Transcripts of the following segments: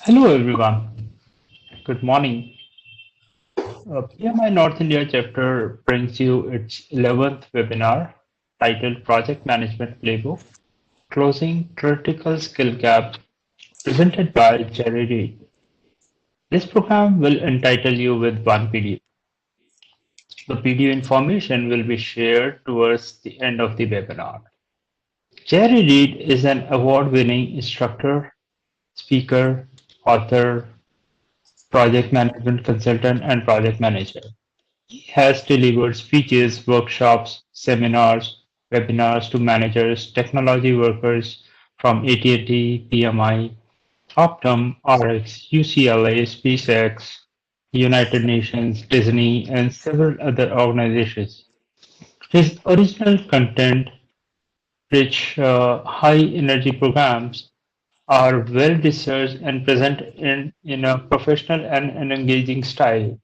Hello everyone, good morning. PMI North India Chapter brings you its 11th webinar titled Project Management Playbook, Closing Critical Skill Gap, presented by Jerry Reed. This program will entitle you with one video. The video information will be shared towards the end of the webinar. Jerry Reed is an award-winning instructor, speaker, author, project management consultant, and project manager. He has delivered speeches, workshops, seminars, webinars to managers, technology workers from AT&T, PMI, Optum Rx, UCLA, SpaceX, United Nations, Disney, and several other organizations. His original content rich, high-energy programs are well researched and present in a professional and an engaging style.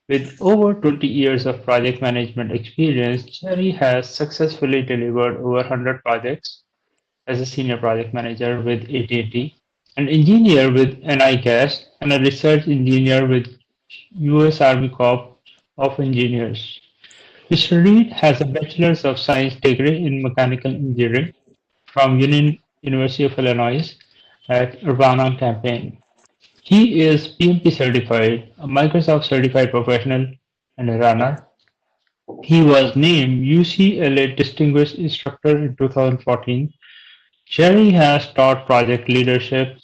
With over 20 years of project management experience, Jerry has successfully delivered over 100 projects as a senior project manager with AT&T, an engineer with NICAS, and a research engineer with US Army Corp of Engineers. Mr. Reed has a Bachelor's of Science degree in Mechanical Engineering from University of Illinois at Urbana-Champaign. He is PMP certified, a Microsoft certified professional, and a runner. He was named UCLA Distinguished Instructor in 2014. Jerry has taught project leadership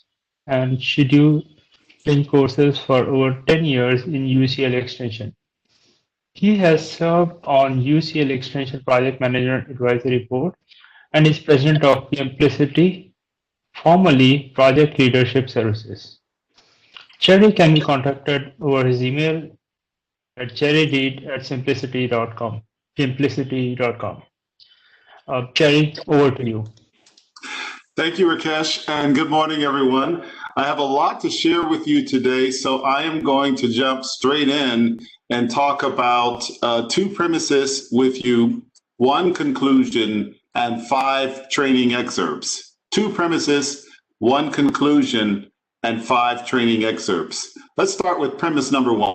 and scheduling courses for over 10 years in UCLA Extension. He has served on UCLA Extension Project Management Advisory Board and is president of Simplicity, formerly Project Leadership Services. Jerry can be contacted over his email at jerryreed@simplicity.com. Simplicity.com. Jerry, over to you. Thank you, Rakesh, and good morning, everyone. I have a lot to share with you today, so I am going to jump straight in and talk about two premises with you, one conclusion, and 5 training excerpts. Two premises, one conclusion, and 5 training excerpts. Let's start with premise number 1.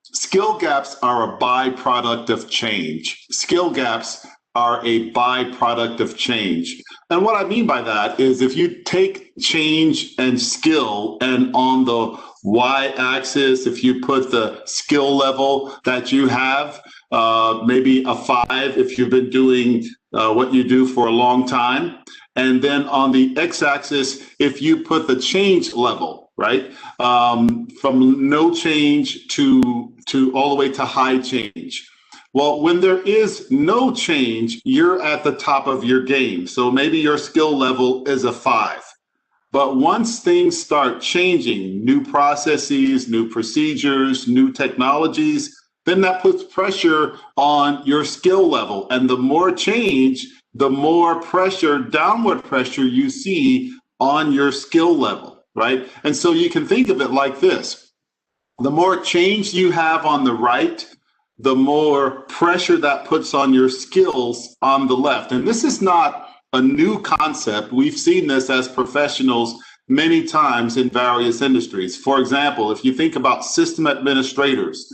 Skill gaps are a byproduct of change. Skill gaps are a byproduct of change. And what I mean by that is if you take change and skill, and on the y-axis, if you put the skill level that you have, maybe a 5 if you've been doing what you do for a long time. And then on the x-axis, if you put the change level, right, from no change to all the way to high change. Well, when there is no change, you're at the top of your game. So maybe your skill level is a 5. But once things start changing, new processes, new procedures, new technologies, then that puts pressure on your skill level. And the more change, the more pressure, downward pressure you see on your skill level, right? And so you can think of it like this. The more change you have on the right, the more pressure that puts on your skills on the left. And this is not a new concept. We've seen this as professionals many times in various industries. For example, if you think about system administrators,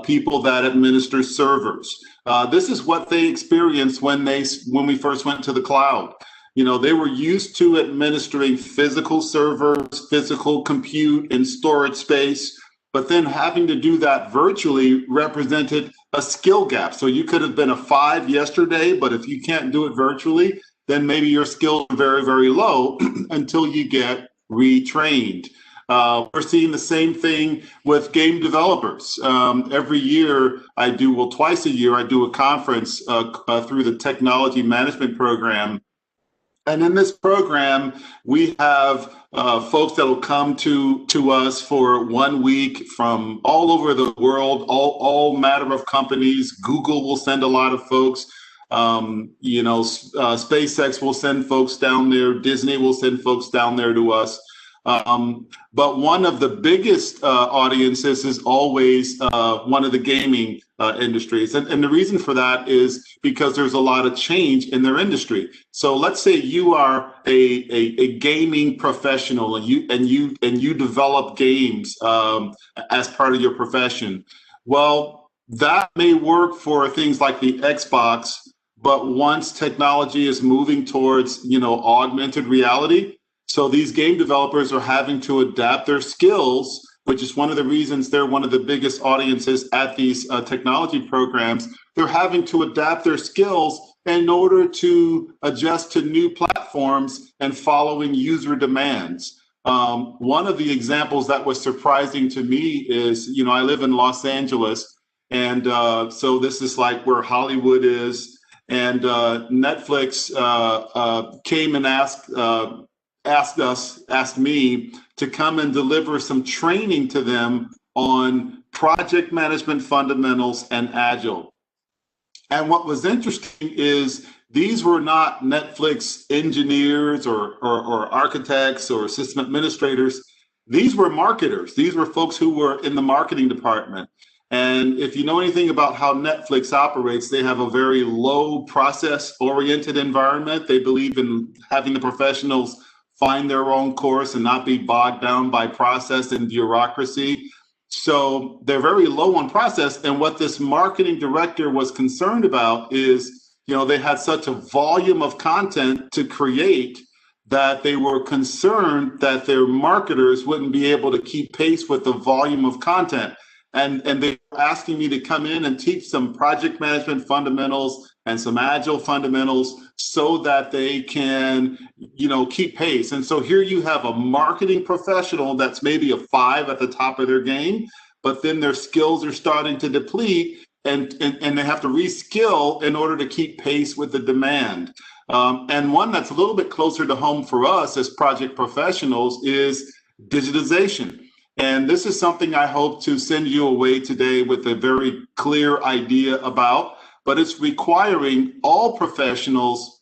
people that administer servers, this is what they experienced when we first went to the cloud. You know, they were used to administering physical servers, physical compute and storage space, but then having to do that virtually represented a skill gap. So you could have been a 5 yesterday, but if you can't do it virtually, then maybe your skills are very, very low until you get retrained. We're seeing the same thing with game developers. Every year twice a year, I do a conference through the Technology Management Program. And in this program, we have folks that will come to us for 1 week from all over the world, all matter of companies. Google will send a lot of folks. SpaceX will send folks down there. Disney will send folks down there to us. But one of the biggest audiences is always one of the gaming industries. And the reason for that is because there's a lot of change in their industry. So let's say you are a gaming professional and you develop games as part of your profession. Well, that may work for things like the Xbox, but once technology is moving towards, augmented reality, so these game developers are having to adapt their skills, which is one of the reasons they're one of the biggest audiences at these technology programs. They're having to adapt their skills in order to adjust to new platforms and following user demands. One of the examples that was surprising to me is, I live in Los Angeles, and so this is like where Hollywood is. And Netflix came and asked me to come and deliver some training to them on project management fundamentals and Agile. And what was interesting is these were not Netflix engineers or architects or system administrators. These were marketers. These were folks who were in the marketing department. And if you know anything about how Netflix operates, they have a very low process-oriented environment. They believe in having the professionals find their own course and not be bogged down by process and bureaucracy. So they're very low on process. And what this marketing director was concerned about is, they had such a volume of content to create that they were concerned that their marketers wouldn't be able to keep pace with the volume of content. And they were asking me to come in and teach some project management fundamentals and some Agile fundamentals so that they can, keep pace. And so here you have a marketing professional that's maybe a 5 at the top of their game, but then their skills are starting to deplete and they have to reskill in order to keep pace with the demand. And one that's a little bit closer to home for us as project professionals is digitization. And this is something I hope to send you away today with a very clear idea about, but it's requiring all professionals,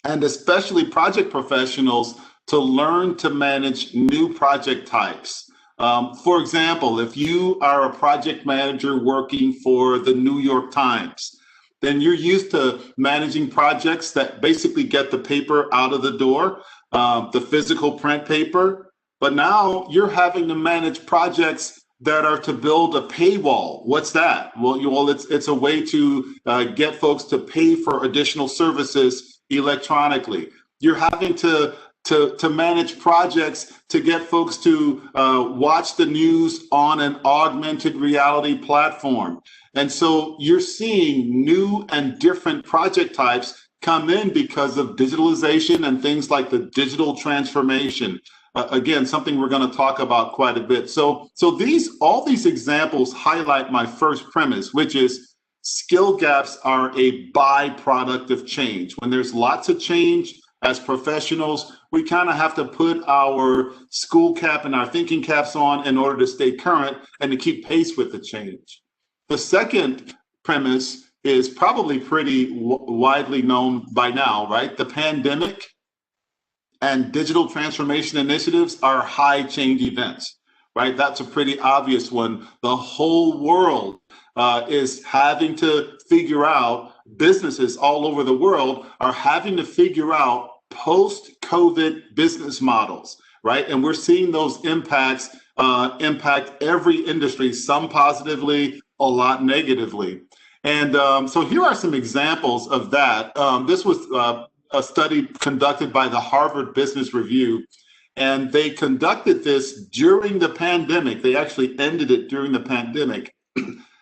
and especially project professionals, to learn to manage new project types. For example, if you are a project manager working for the New York Times, then you're used to managing projects that basically get the paper out of the door, the physical print paper. But now you're having to manage projects that are to build a paywall. What's that? Well, it's a way to get folks to pay for additional services electronically. You're having to manage projects to get folks to watch the news on an augmented reality platform. And so you're seeing new and different project types come in because of digitalization and things like the digital transformation. Again, something we're going to talk about quite a bit. So all these examples highlight my first premise, which is skill gaps are a byproduct of change. When there's lots of change as professionals, we kind of have to put our school cap and our thinking caps on in order to stay current and to keep pace with the change. The second premise is probably pretty widely known by now, right? The pandemic and digital transformation initiatives are high change events, right? That's a pretty obvious one. The whole world is having to figure out, businesses all over the world are having to figure out post-COVID business models, right? And we're seeing those impacts impact every industry, some positively, a lot negatively. And so here are some examples of that. This was a study conducted by the Harvard Business Review, and they conducted this during the pandemic. They actually ended it during the pandemic,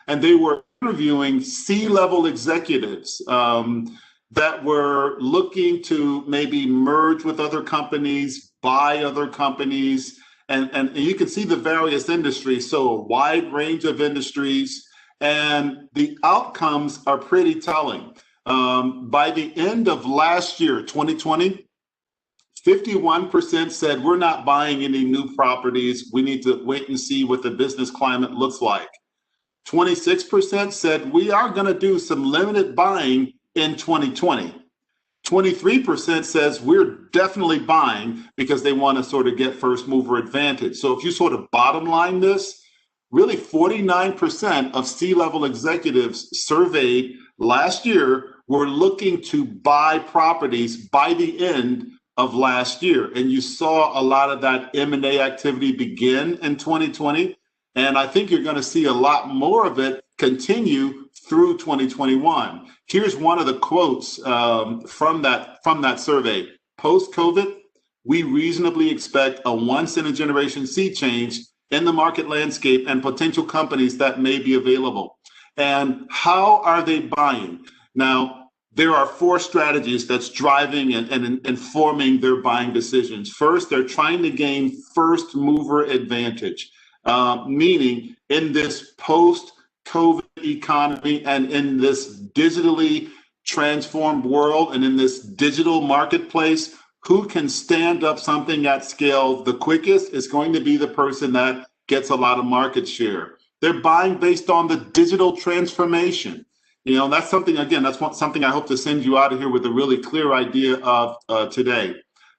and they were interviewing C-level executives that were looking to maybe merge with other companies, buy other companies, and you can see the various industries, so a wide range of industries, and the outcomes are pretty telling. By the end of last year, 2020, 51% said we're not buying any new properties. We need to wait and see what the business climate looks like. 26% said we are going to do some limited buying in 2020. 23% says we're definitely buying because they want to sort of get first mover advantage. So if you sort of bottom line this, really 49% of C-level executives surveyed last year were looking to buy properties by the end of last year. And you saw a lot of that M&A activity begin in 2020. And I think you're going to see a lot more of it continue through 2021. Here's one of the quotes from that survey. Post-COVID, we reasonably expect a once-in-a-generation sea change in the market landscape and potential companies that may be available. And how are they buying? Now, there are 4 strategies that's driving and informing their buying decisions. First, they're trying to gain first mover advantage, meaning in this post-COVID economy and in this digitally transformed world and in this digital marketplace, who can stand up something at scale the quickest is going to be the person that gets a lot of market share. They're buying based on the digital transformation. That's something, again, something I hope to send you out of here with a really clear idea of today.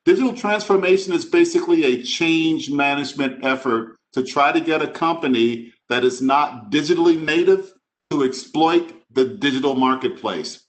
Digital transformation is basically a change management effort to try to get a company that is not digitally native to exploit the digital marketplace.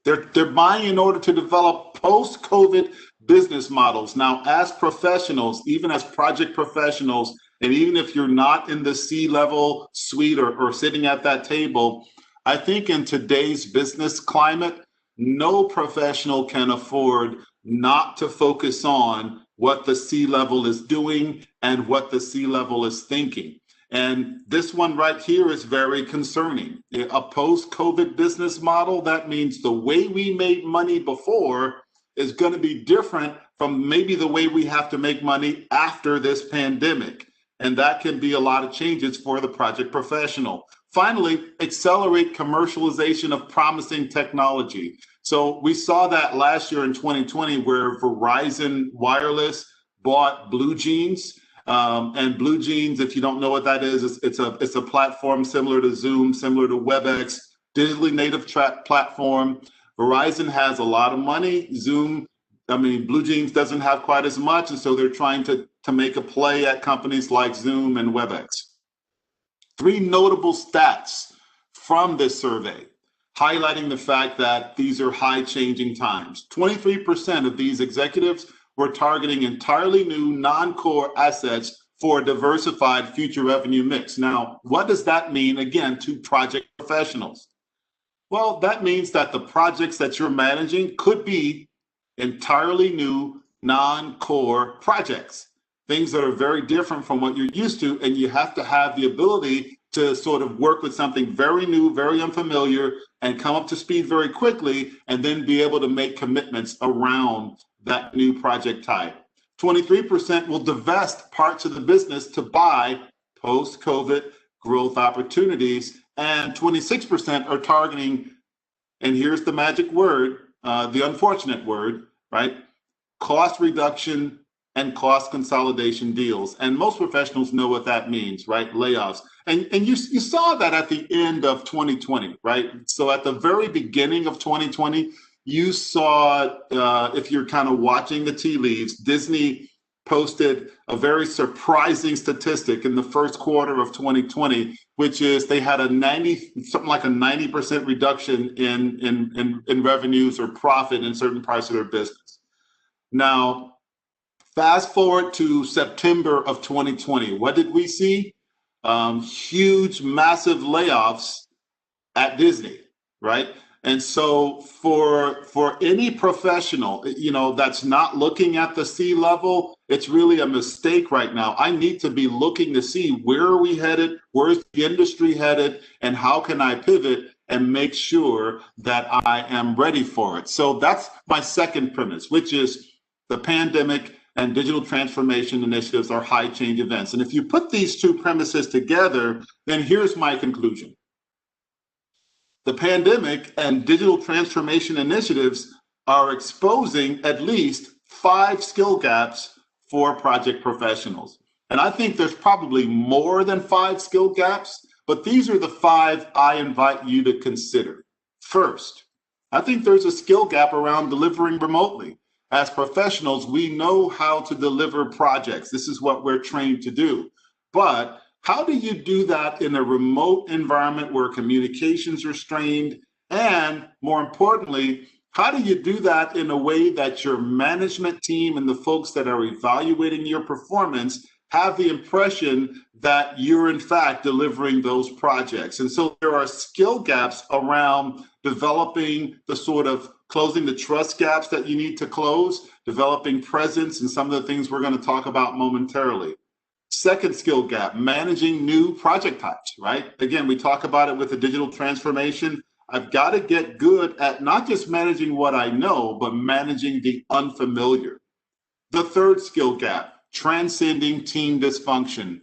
They're buying in order to develop post-COVID business models. Now, as professionals, even as project professionals, and even if you're not in the C-level suite or sitting at that table, I think in today's business climate, no professional can afford not to focus on what the C-level is doing and what the C-level is thinking. And this one right here is very concerning. A post-COVID business model, that means the way we made money before is going to be different from maybe the way we have to make money after this pandemic. And that can be a lot of changes for the project professional. Finally, accelerate commercialization of promising technology. So we saw that last year in 2020 where Verizon Wireless bought Blue Jeans. And Blue Jeans, if you don't know what that is, it's a platform similar to Zoom, similar to WebEx, digitally native platform. Verizon has a lot of money. Blue Jeans doesn't have quite as much, and so they're trying to make a play at companies like Zoom and WebEx. 3 notable stats from this survey highlighting the fact that these are high changing times. 23% of these executives were targeting entirely new non-core assets for a diversified future revenue mix. Now, what does that mean, again, to project professionals? Well, that means that the projects that you're managing could be entirely new non-core projects, things that are very different from what you're used to, and you have to have the ability to sort of work with something very new, very unfamiliar, and come up to speed very quickly, and then be able to make commitments around that new project type. 23% will divest parts of the business to buy post-COVID growth opportunities, and 26% are targeting, and here's the magic word, the unfortunate word, right? Cost reduction and cost consolidation deals. And most professionals know what that means, right? Layoffs. And you saw that at the end of 2020, right? So at the very beginning of 2020, you saw, if you're kind of watching the tea leaves, Disney posted a very surprising statistic in the first quarter of 2020, which is they had something like a 90% reduction in revenues or profit in certain parts of their business. Now, fast forward to September of 2020, what did we see? Huge, massive layoffs at Disney, right? And so for any professional, that's not looking at the C-level, it's really a mistake right now. I need to be looking to see where are we headed, where's the industry headed, and how can I pivot and make sure that I am ready for it. So that's my second premise, which is the pandemic and digital transformation initiatives are high change events. And if you put these 2 premises together, then here's my conclusion. The pandemic and digital transformation initiatives are exposing at least 5 skill gaps for project professionals. And I think there's probably more than 5 skill gaps, but these are the 5 I invite you to consider. First, I think there's a skill gap around delivering remotely. As professionals, we know how to deliver projects. This is what we're trained to do. But How do you do that in a remote environment where communications are strained? And more importantly, how do you do that in a way that your management team and the folks that are evaluating your performance have the impression that you're in fact delivering those projects? And so there are skill gaps around developing the sort of closing the trust gaps that you need to close, developing presence, and some of the things we're going to talk about momentarily. Second skill gap, managing new project types, right? Again, we talk about it with the digital transformation. I've got to get good at not just managing what I know, but managing the unfamiliar. The third skill gap, transcending team dysfunction.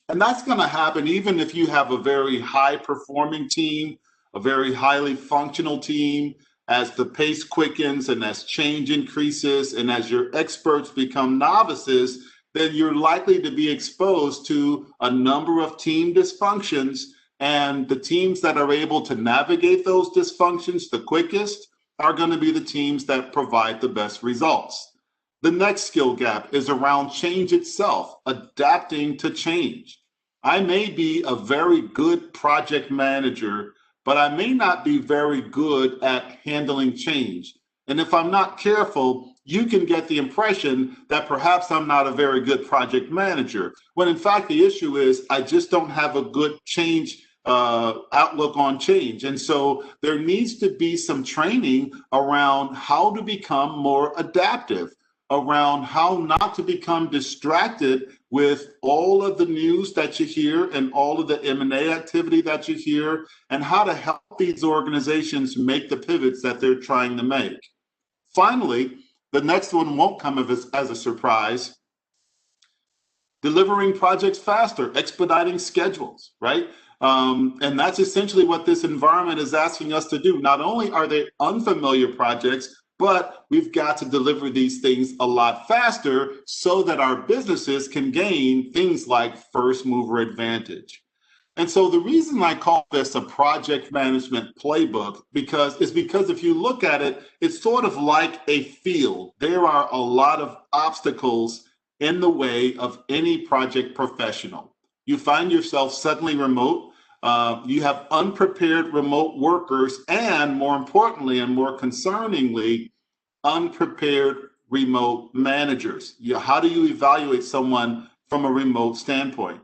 And that's going to happen even if you have a very high performing team, a very highly functional team. As the pace quickens and as change increases and as your experts become novices, then you're likely to be exposed to a number of team dysfunctions. And the teams that are able to navigate those dysfunctions the quickest are going to be the teams that provide the best results. The next skill gap is around change itself, adapting to change. I may be a very good project manager, but I may not be very good at handling change. And if I'm not careful, you can get the impression that perhaps I'm not a very good project manager, when in fact the issue is I just don't have a good change outlook on change. And so there needs to be some training around how to become more adaptive, around how not to become distracted with all of the news that you hear and all of the M&A activity that you hear, and how to help these organizations make the pivots that they're trying to make. Finally, the next one won't come as a surprise. Delivering projects faster, expediting schedules, right? And that's essentially what this environment is asking us to do. Not only are they unfamiliar projects, but we've got to deliver these things a lot faster so that our businesses can gain things like first mover advantage. And so the reason I call this a project management playbook is because if you look at it, it's sort of like a field. There are a lot of obstacles in the way of any project professional. You find yourself suddenly remote. You have unprepared remote workers, and more importantly and more concerningly, unprepared remote managers. How do you evaluate someone from a remote standpoint?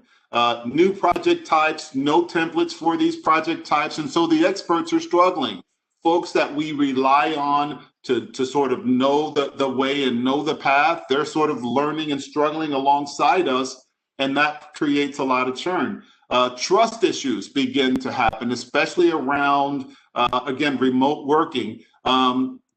New project types, no templates for these project types, and so the experts are struggling. Folks that we rely on to sort of know the way and know the path, they're sort of learning and struggling alongside us, and that creates a lot of churn. Trust issues begin to happen, especially around, again, remote working.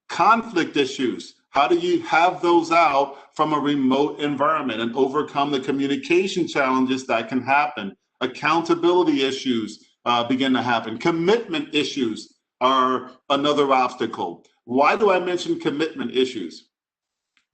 Conflict issues. How do you have those out from a remote environment and overcome the communication challenges that can happen? Accountability issues begin to happen. Commitment issues are another obstacle. Why do I mention commitment issues?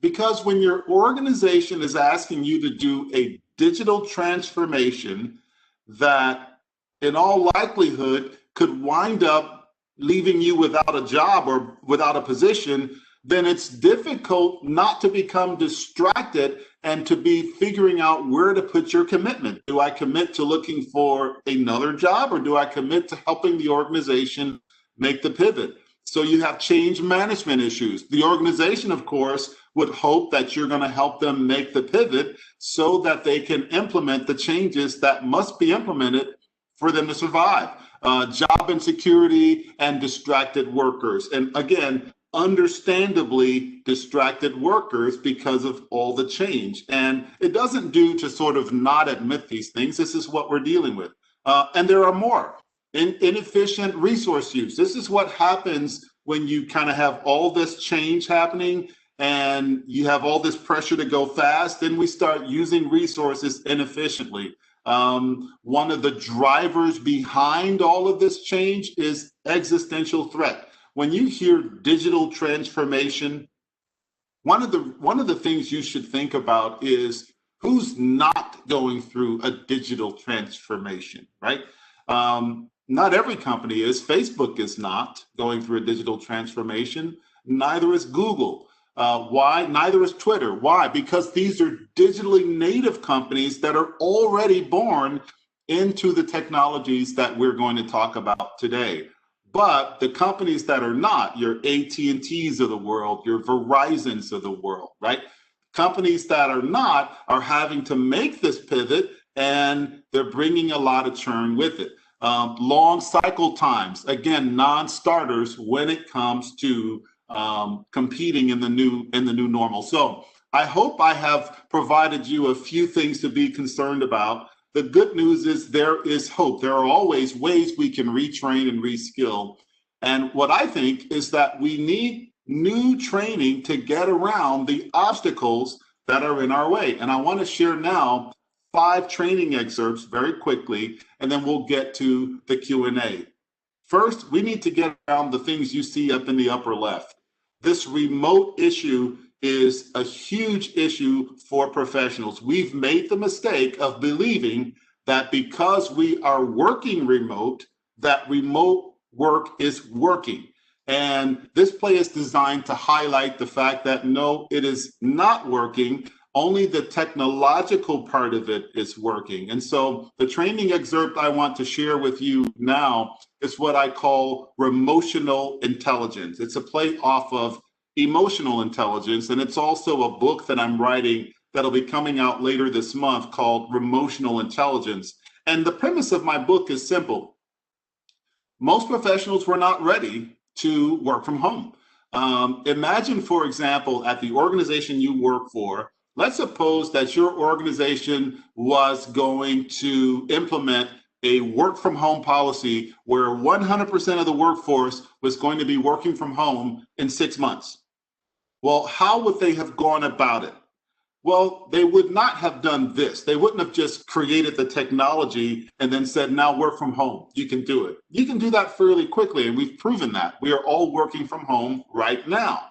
Because when your organization is asking you to do a digital transformation that in all likelihood could wind up leaving you without a job or without a position, then it's difficult not to become distracted and to be figuring out where to put your commitment. Do I commit to looking for another job, or do I commit to helping the organization make the pivot? So you have change management issues. The organization, of course, would hope that you're going to help them make the pivot so that they can implement the changes that must be implemented for them to survive. Job insecurity and distracted workers. And again, understandably distracted workers because of all the change. And it doesn't do to sort of not admit these things. This is what we're dealing with. And there are more. Inefficient resource use. This is what happens when you kind of have all this change happening and you have all this pressure to go fast, then we start using resources inefficiently. One of the drivers behind all of this change is existential threat. When you hear digital transformation, one of the things you should think about is who's not going through a digital transformation, right? Not every company is. Facebook is not going through a digital transformation. Neither is Google. Why? Neither is Twitter. Why? Because these are digitally native companies that are already born into the technologies that we're going to talk about today. But the companies that are not, your AT&Ts of the world, your Verizons of the world, right? Companies that are not are having to make this pivot, and they're bringing a lot of churn with it. Long cycle times, again, non-starters when it comes to competing in the new normal. So I hope I have provided you a few things to be concerned about. The good news is there is hope. There are always ways we can retrain and reskill. And what I think is that we need new training to get around the obstacles that are in our way. And I want to share now 5 training excerpts very quickly, and then we'll get to the Q&A. First, we need to get around the things you see up in the upper left. This remote issue is a huge issue for professionals. We've made the mistake of believing that because we are working remote, that remote work is working. And this play is designed to highlight the fact that no, it is not working. Only the technological part of it is working. And so the training excerpt I want to share with you now is what I call remotional intelligence. It's a play off of emotional intelligence, and it's also a book that I'm writing that'll be coming out later this month called Remotional Intelligence. And the premise of my book is simple. Most professionals were not ready to work from home. Imagine, for example, at the organization you work for, let's suppose that your organization was going to implement a work from home policy where 100% of the workforce was going to be working from home in 6 months. Well, how would they have gone about it? Well, they would not have done this. They wouldn't have just created the technology and then said, now work from home. You can do it. You can do that fairly quickly, and we've proven that. We are all working from home right now.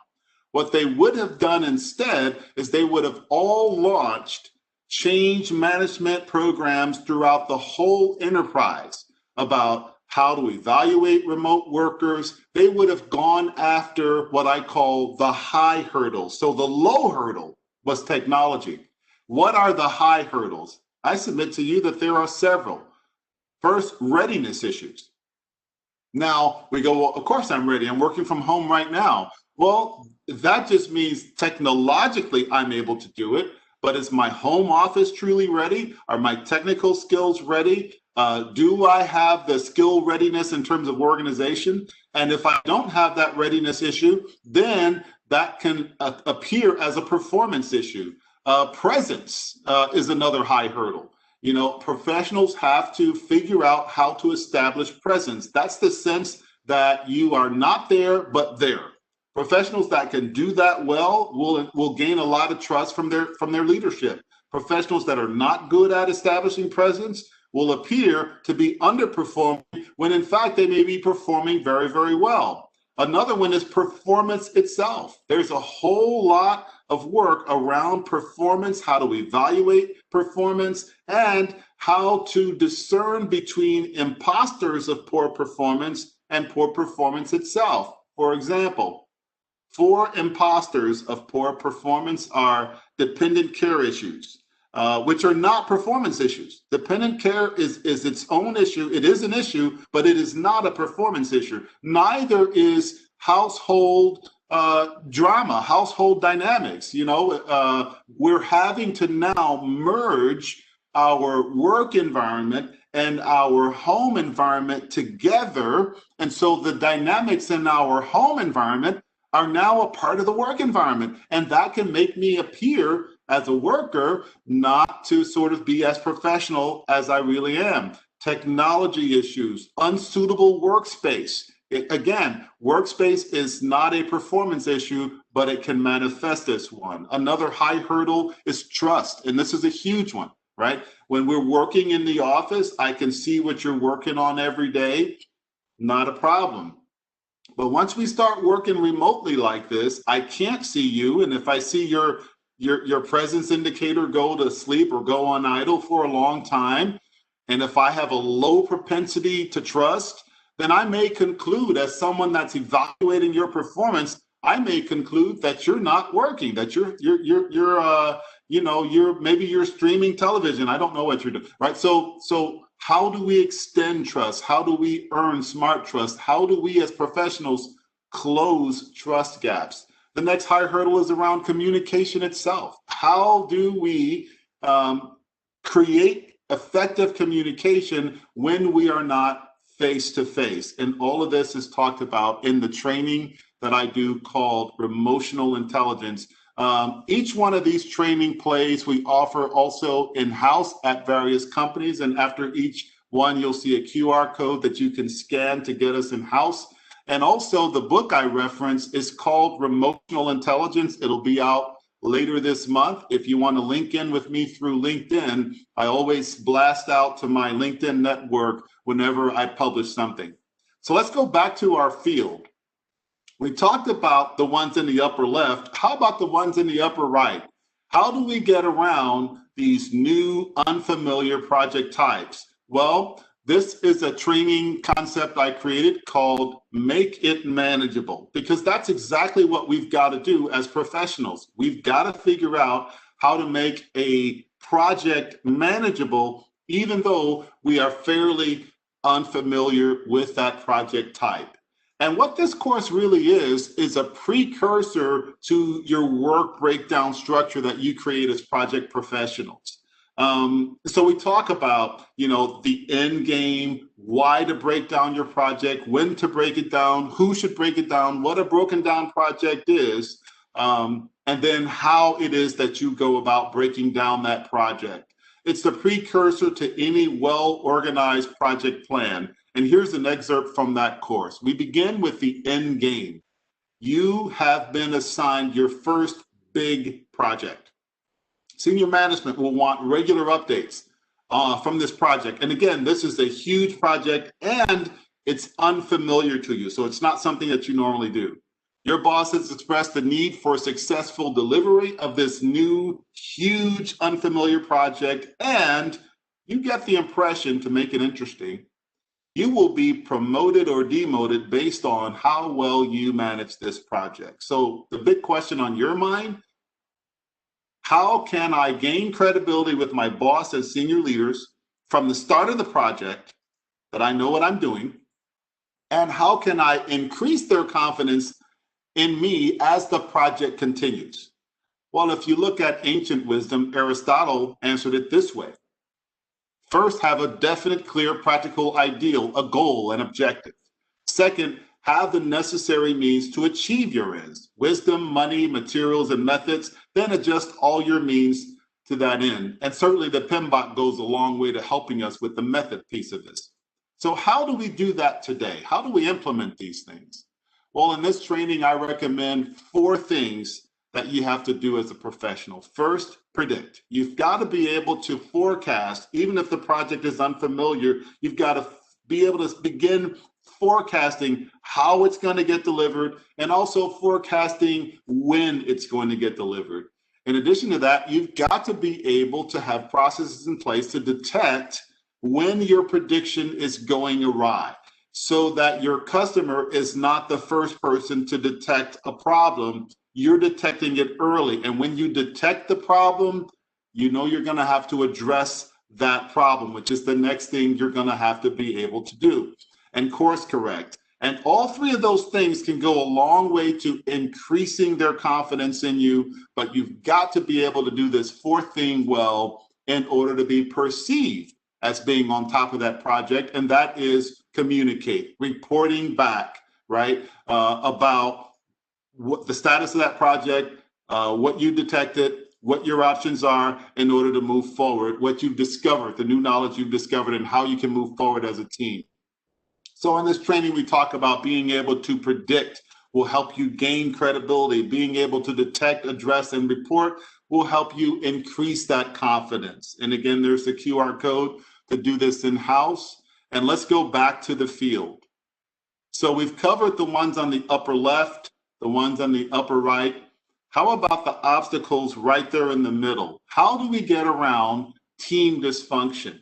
What they would have done instead is they would have all launched change management programs throughout the whole enterprise about how to evaluate remote workers. They would have gone after what I call the high hurdles. So the low hurdle was technology. What are the high hurdles? I submit to you that there are several. First, readiness issues. Now we go, well, of course I'm ready. I'm working from home right now. Well, that just means technologically I'm able to do it, but is my home office truly ready? Are my technical skills ready? Do I have the skill readiness in terms of organization? And if I don't have that readiness issue, then that can appear as a performance issue. Presence is another high hurdle. You know, professionals have to figure out how to establish presence. That's the sense that you are not there, but there. Professionals that can do that well will gain a lot of trust from their leadership. Professionals that are not good at establishing presence will appear to be underperforming when in fact they may be performing very, very well. Another one is performance itself. There's a whole lot of work around performance, how to evaluate performance, and how to discern between imposters of poor performance and poor performance itself. For example, 4 imposters of poor performance are dependent care issues, which are not performance issues. Dependent care is its own issue. It is an issue, but it is not a performance issue. Neither is household drama, household dynamics. You know, we're having to now merge our work environment and our home environment together. And so the dynamics in our home environment are now a part of the work environment. And that can make me appear as a worker not to sort of be as professional as I really am. Technology issues, unsuitable workspace. Again, workspace is not a performance issue, but it can manifest as one. Another high hurdle is trust. And this is a huge one, right? When we're working in the office, I can see what you're working on every day. Not a problem. But once we start working remotely like this, I can't see you. And if I see your presence indicator go to sleep or go on idle for a long time, and if I have a low propensity to trust, then I may conclude as someone that's evaluating your performance, I may conclude that you're not working, that maybe you're streaming television. I don't know what you're doing, right? So how do we extend trust? How do we earn smart trust? How do we as professionals close trust gaps? The next high hurdle is around communication itself. How do we create effective communication when we are not face-to-face? And all of this is talked about in the training that I do called Emotional Intelligence. Each one of these training plays we offer also in-house at various companies. And after each one, you'll see a QR code that you can scan to get us in-house. And also the book I reference is called Emotional Intelligence. It'll be out later this month. If you want to link in with me through LinkedIn, I always blast out to my LinkedIn network whenever I publish something. So let's go back to our field. We talked about the ones in the upper left. How about the ones in the upper right? How do we get around these new unfamiliar project types? Well, this is a training concept I created called Make It Manageable, because that's exactly what we've got to do as professionals. We've got to figure out how to make a project manageable, even though we are fairly unfamiliar with that project type. And what this course really is a precursor to your work breakdown structure that you create as project professionals. So we talk about, the end game, why to break down your project, when to break it down, who should break it down, what a broken down project is, and then how it is that you go about breaking down that project. It's the precursor to any well-organized project plan. And here's an excerpt from that course. We begin with the end game. You have been assigned your first big project. Senior management will want regular updates from this project. And again, this is a huge project and it's unfamiliar to you. So it's not something that you normally do. Your boss has expressed the need for successful delivery of this new, huge, unfamiliar project, and you get the impression, to make it interesting, you will be promoted or demoted based on how well you manage this project. So the big question on your mind, how can I gain credibility with my boss and senior leaders from the start of the project that I know what I'm doing? And how can I increase their confidence in me as the project continues? Well, if you look at ancient wisdom, Aristotle answered it this way. First, have a definite, clear, practical ideal, a goal, an objective. Second, have the necessary means to achieve your ends, wisdom, money, materials, and methods, then adjust all your means to that end. And certainly the PMBOK goes a long way to helping us with the method piece of this. So how do we do that today? How do we implement these things? Well, in this training, I recommend 4 things that you have to do as a professional. First, predict. You've got to be able to forecast, even if the project is unfamiliar, you've got to be able to begin forecasting how it's going to get delivered and also forecasting when it's going to get delivered. In addition to that, you've got to be able to have processes in place to detect when your prediction is going awry, so that your customer is not the first person to detect a problem. You're detecting it early. And when you detect the problem, you know you're going to have to address that problem, which is the next thing you're going to have to be able to do, and course correct. And all 3 of those things can go a long way to increasing their confidence in you, but you've got to be able to do this 4th thing well in order to be perceived as being on top of that project, and that is communicate, reporting back, right, about what the status of that project, what you detected, what your options are in order to move forward, what you've discovered, the new knowledge you've discovered, and how you can move forward as a team. So in this training, we talk about being able to predict will help you gain credibility. Being able to detect, address, and report will help you increase that confidence. And again, there's the QR code to do this in-house. And let's go back to the field. So we've covered the ones on the upper left, the ones on the upper right. How about the obstacles right there in the middle? How do we get around team dysfunction?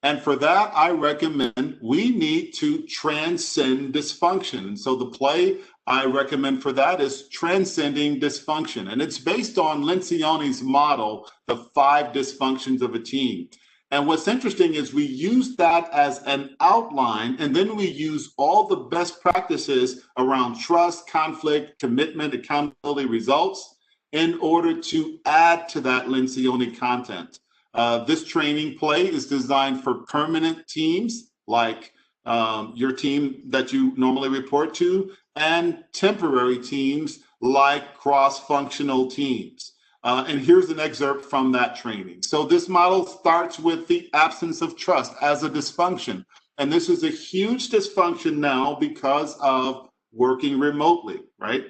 And for that, I recommend we need to transcend dysfunction. And so the play I recommend for that is Transcending Dysfunction. And it's based on Lencioni's model, the 5 dysfunctions of a team. And what's interesting is we use that as an outline, and then we use all the best practices around trust, conflict, commitment, accountability, results in order to add to that Lencioni content. This training play is designed for permanent teams like your team that you normally report to, and temporary teams like cross-functional teams. And here's an excerpt from that training. So this model starts with the absence of trust as a dysfunction. And this is a huge dysfunction now because of working remotely, right?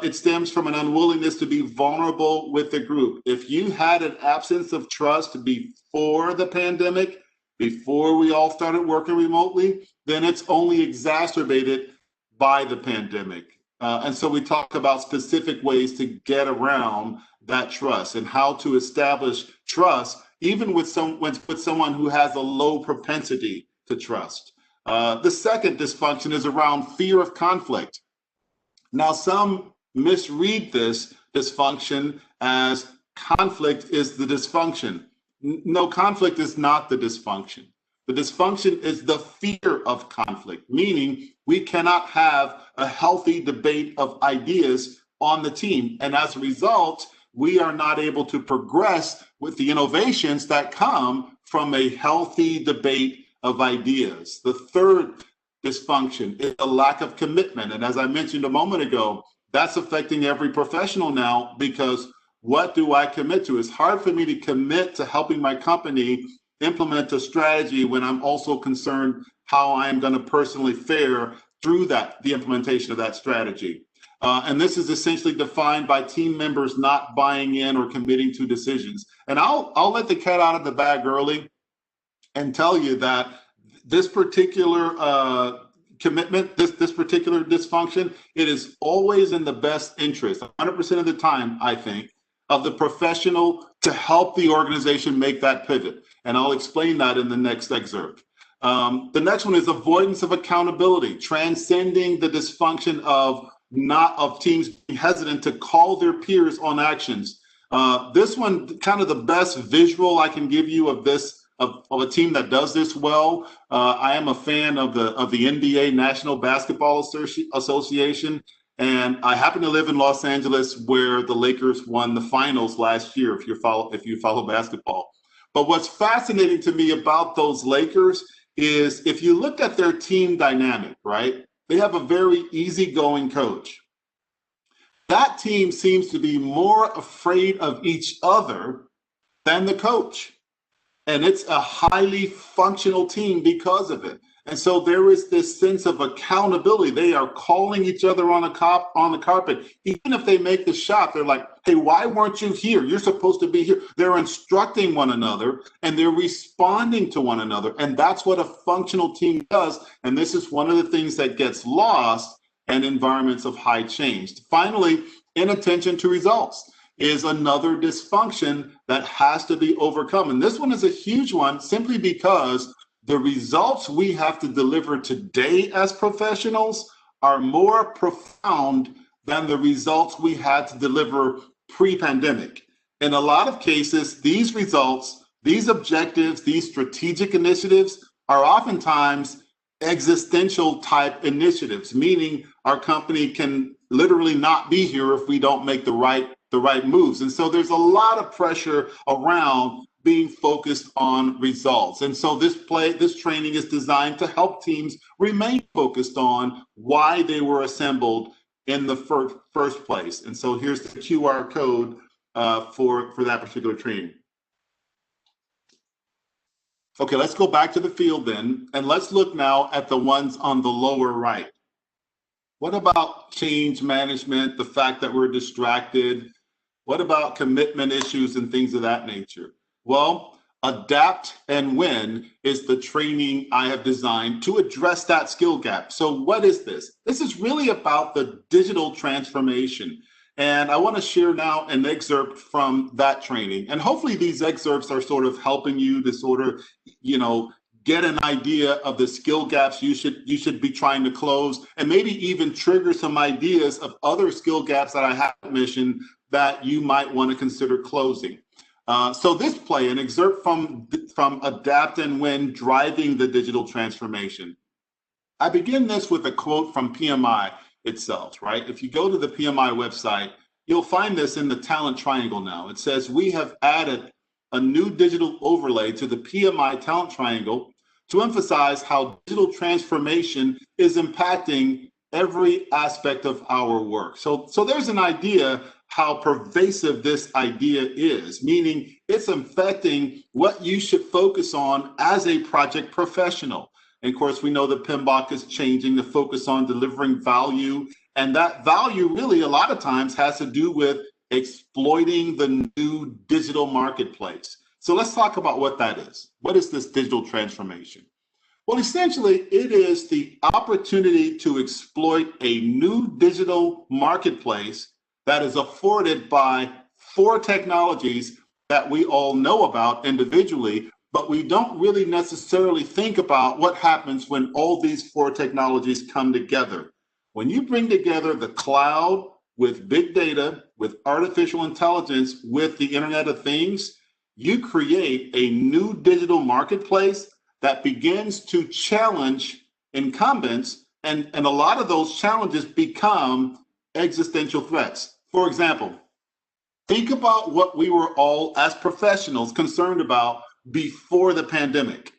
It stems from an unwillingness to be vulnerable with the group. If you had an absence of trust before the pandemic, before we all started working remotely, then it's only exacerbated by the pandemic. And so we talk about specific ways to get around that trust and how to establish trust, even with someone who has a low propensity to trust. The second dysfunction is around fear of conflict. Now, some misread this dysfunction as conflict is the dysfunction. No, conflict is not the dysfunction. The dysfunction is the fear of conflict, meaning we cannot have a healthy debate of ideas on the team. And as a result, we are not able to progress with the innovations that come from a healthy debate of ideas. The third dysfunction is a lack of commitment. And as I mentioned a moment ago, that's affecting every professional now, because what do I commit to? It's hard for me to commit to helping my company implement a strategy when I'm also concerned how I am going to personally fare through the implementation of that strategy. And this is essentially defined by team members not buying in or committing to decisions. And I'll let the cat out of the bag early and tell you that this particular commitment, this particular dysfunction, it is always in the best interest, 100% of the time, I think, of the professional to help the organization make that pivot. And I'll explain that in the next excerpt. The next one is avoidance of accountability, transcending the dysfunction of teams being hesitant to call their peers on actions. This one, kind of the best visual I can give you of this, of a team that does this well. I am a fan of the NBA, National Basketball Association, and I happen to live in Los Angeles, where the Lakers won the finals last year, if you follow basketball. But what's fascinating to me about those Lakers is if you look at their team dynamic, right? They have a very easygoing coach. That team seems to be more afraid of each other than the coach. And it's a highly functional team because of it. And so there is this sense of accountability. They are calling each other on the carpet. Even if they make the shot, they're like, hey, why weren't you here? You're supposed to be here. They're instructing one another and they're responding to one another. And that's what a functional team does. And this is one of the things that gets lost in environments of high change. Finally, inattention to results is another dysfunction that has to be overcome. And this one is a huge one simply because the results we have to deliver today as professionals are more profound than the results we had to deliver pre-pandemic. In a lot of cases, these results, these objectives, these strategic initiatives are oftentimes existential type initiatives, meaning our company can literally not be here if we don't make the right moves. And so there's a lot of pressure around being focused on results. And so this training is designed to help teams remain focused on why they were assembled in the first place. And so here's the QR code for that particular training. Okay, let's go back to the field then, and let's look now at the ones on the lower right. What about change management, the fact that we're distracted? What about commitment issues and things of that nature? Well, Adapt and Win is the training I have designed to address that skill gap. So what is this? This is really about the digital transformation. And I want to share now an excerpt from that training. And hopefully these excerpts are sort of helping you to sort of, get an idea of the skill gaps you should be trying to close, and maybe even trigger some ideas of other skill gaps that I haven't mentioned that you might want to consider closing. So this play, an excerpt from Adapt and Win, Driving the Digital Transformation. I begin this with a quote from PMI itself, right? If you go to the PMI website, you'll find this in the talent triangle now. It says, we have added a new digital overlay to the PMI talent triangle to emphasize how digital transformation is impacting every aspect of our work. So there's an idea how pervasive this idea is, meaning it's affecting what you should focus on as a project professional. And of course, we know that PMBOK is changing to focus on delivering value. And that value really a lot of times has to do with exploiting the new digital marketplace. So let's talk about what that is. What is this digital transformation? Well, essentially, it is the opportunity to exploit a new digital marketplace that is afforded by 4 technologies that we all know about individually, but we don't really necessarily think about what happens when all these 4 technologies come together. When you bring together the cloud with big data, with artificial intelligence, with the Internet of Things, you create a new digital marketplace that begins to challenge incumbents, and a lot of those challenges become existential threats. For example, think about what we were all as professionals concerned about before the pandemic.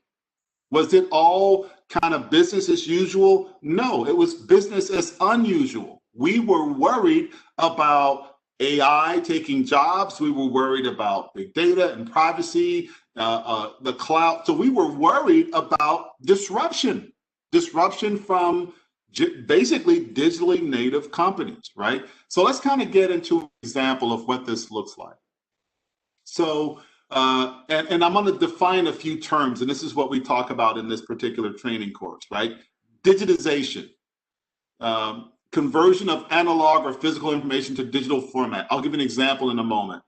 Was it all kind of business as usual? No, it was business as unusual. We were worried about AI taking jobs. We were worried about big data and privacy, the cloud. So we were worried about disruption from basically digitally native companies, right? So let's kind of get into an example of what this looks like. So, and I'm going to define a few terms, and this is what we talk about in this particular training course, right? Digitization, conversion of analog or physical information to digital format. I'll give an example in a moment.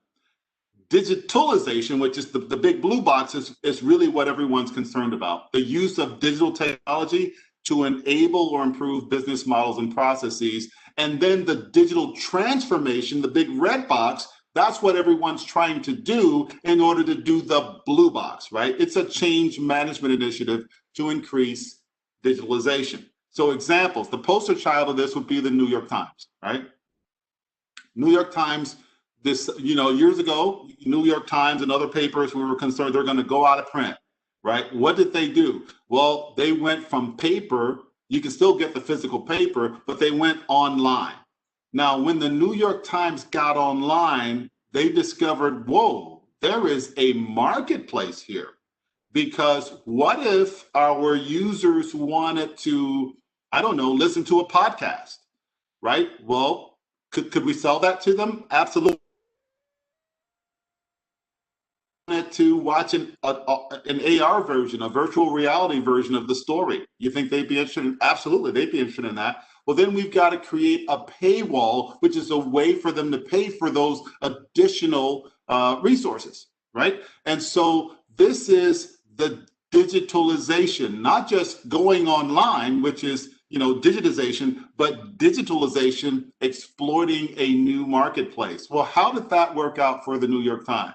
Digitalization, which is the big blue box, is really what everyone's concerned about. The use of digital technology to enable or improve business models and processes. And then the digital transformation, the big red box, that's what everyone's trying to do in order to do the blue box, right? It's a change management initiative to increase digitalization. So examples, the poster child of this would be the New York Times, right? New York Times, this, years ago, New York Times and other papers, we were concerned they're going to go out of print, right? What did they do? Well, they went from paper, you can still get the physical paper, but they went online. Now, when the New York Times got online, they discovered, whoa, there is a marketplace here. Because what if our users wanted to, I don't know, listen to a podcast, right? Well, could we sell that to them? Absolutely. To watch an AR version, a virtual reality version of the story. You think they'd be interested in? Absolutely, they'd be interested in that. Well, then we've got to create a paywall, which is a way for them to pay for those additional resources, right? And so this is the digitalization, not just going online, which is digitization, but digitalization exploiting a new marketplace. Well, how did that work out for the New York Times?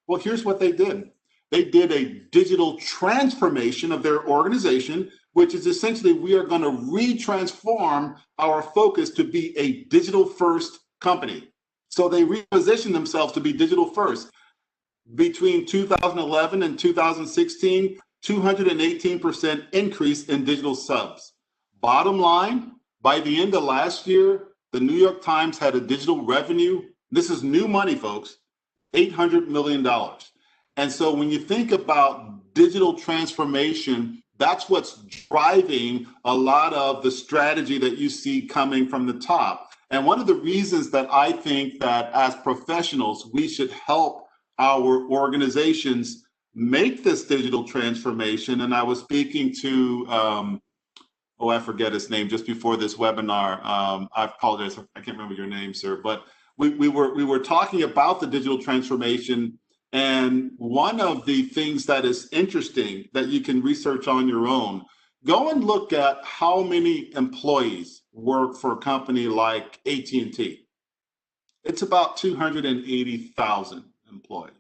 Well, here's what they did. They did a digital transformation of their organization, which is essentially we are going to retransform our focus to be a digital first company. So they repositioned themselves to be digital first. Between 2011 and 2016, 218% increase in digital subs. Bottom line, by the end of last year, the New York Times had a digital revenue. This is new money, folks. $800 million. And so when you think about digital transformation, that's what's driving a lot of the strategy that you see coming from the top. And one of the reasons that I think that as professionals, we should help our organizations make this digital transformation. And I was speaking to, I forget his name just before this webinar. I apologize, I can't remember your name, sir, but we were talking about the digital transformation, And one of the things that is interesting that you can research on your own, go and look at how many employees work for a company like AT&T. It's about 280,000 employees.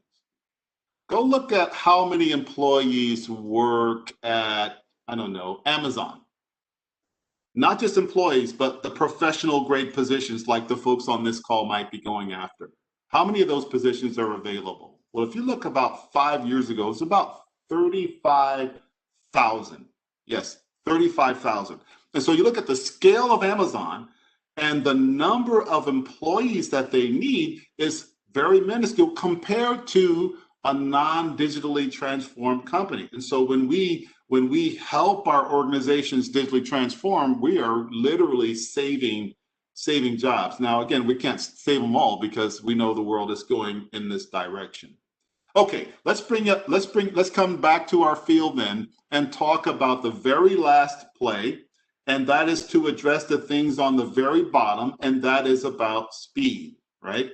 Go look at how many employees work at, I don't know, Amazon. Not just employees, but the professional grade positions like the folks on this call might be going after. How many of those positions are available? Well, if you look about 5 years ago, it's about 35,000. Yes, 35,000. And so you look at the scale of Amazon, and the number of employees that they need is very minuscule compared to a non-digitally transformed company. And so when we help our organizations digitally transform, we are literally saving jobs. Now, again, we can't save them all because we know the world is going in this direction. Okay, let's come back to our field then and talk about the very last play, and that is to address the things on the very bottom, and that is about speed, right?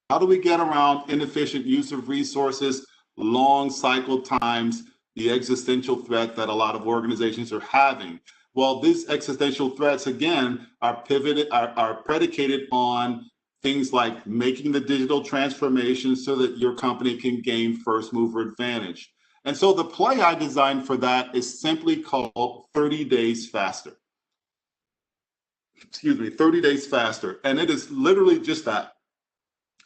How do we get around inefficient use of resources, long cycle times, the existential threat that a lot of organizations are having? Well, these existential threats, again, are predicated on things like making the digital transformation so that your company can gain first mover advantage. And so the play I designed for that is simply called 30 Days Faster. 30 Days Faster. And it is literally just that.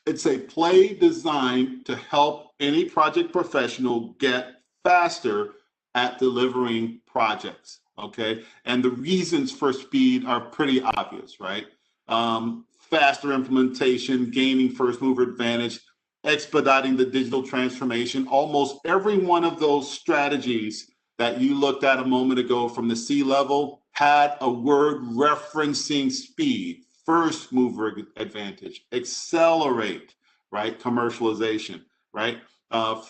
It's a play designed to help any project professional get faster at delivering projects, okay? And the reasons for speed are pretty obvious, right? Faster implementation, gaining first mover advantage, expediting the digital transformation. Almost every one of those strategies that you looked at a moment ago from the C-level had a word referencing speed. First mover advantage, accelerate, right? Commercialization, right?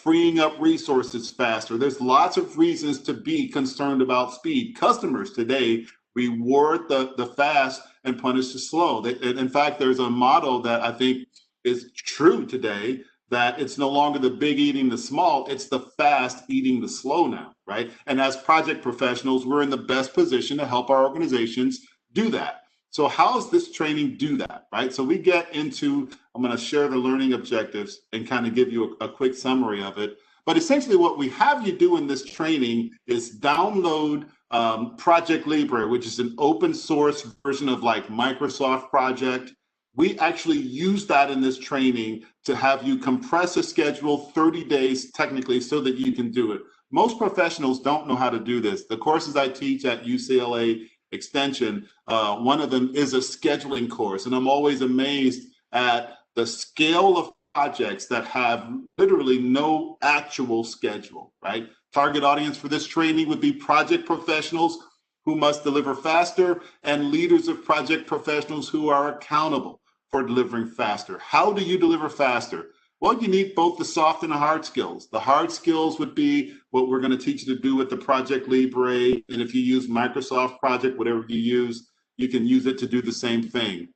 Freeing up resources faster. There's lots of reasons to be concerned about speed. Customers today reward the fast and punish the slow. In fact, there's a motto that I think is true today, that it's no longer the big eating the small, it's the fast eating the slow now, right? And as project professionals, we're in the best position to help our organizations do that. So how does this training do that, right? So we get into, I'm going to share the learning objectives and kind of give you a quick summary of it. But essentially what we have you do in this training is download Project Libre, which is an open source version of like Microsoft Project. We actually use that in this training to have you compress a schedule 30 days technically so that you can do it. Most professionals don't know how to do this. The courses I teach at UCLA Extension, one of them is a scheduling course, and I'm always amazed at the scale of projects that have literally no actual schedule, right? Target audience for this training would be project professionals who must deliver faster and leaders of project professionals who are accountable for delivering faster. How do you deliver faster? Well, you need both the soft and the hard skills. The hard skills would be what we're going to teach you to do with the Project Libre. And if you use Microsoft Project, whatever you use, you can use it to do the same thing.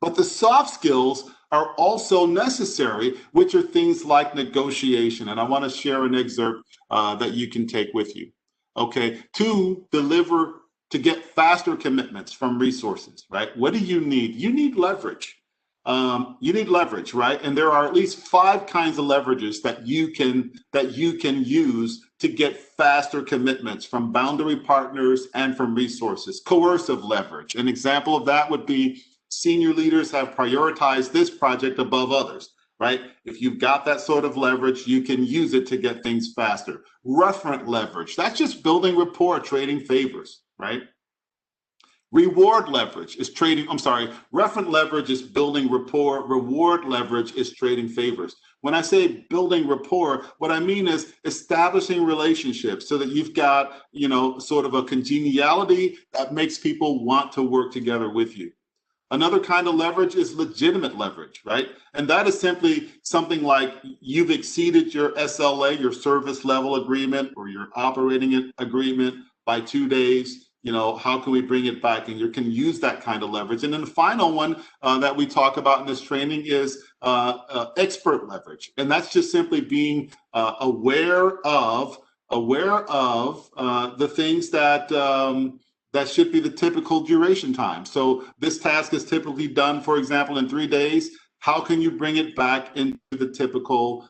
But the soft skills are also necessary, which are things like negotiation. And I want to share an excerpt that you can take with you. Okay, to get faster commitments from resources, right? What do you need? You need leverage. You need leverage, right? And there are at least 5 kinds of leverages that you can use to get faster commitments from boundary partners and from resources. Coercive leverage. An example of that would be senior leaders have prioritized this project above others, right? If you've got that sort of leverage, you can use it to get things faster. Referent leverage. That's just building rapport, trading favors, right? Reward leverage is referent leverage is building rapport. Reward leverage is trading favors. When I say building rapport, what I mean is establishing relationships so that you've got, sort of a congeniality that makes people want to work together with you. Another kind of leverage is legitimate leverage, right? And that is simply something like you've exceeded your SLA, your service level agreement, or your operating agreement by 2 days. how can we bring it back? And you can use that kind of leverage. And then the final one that we talk about in this training is expert leverage. And that's just simply being aware of the things that that should be the typical duration time. So this task is typically done, for example, in 3 days. How can you bring it back into the typical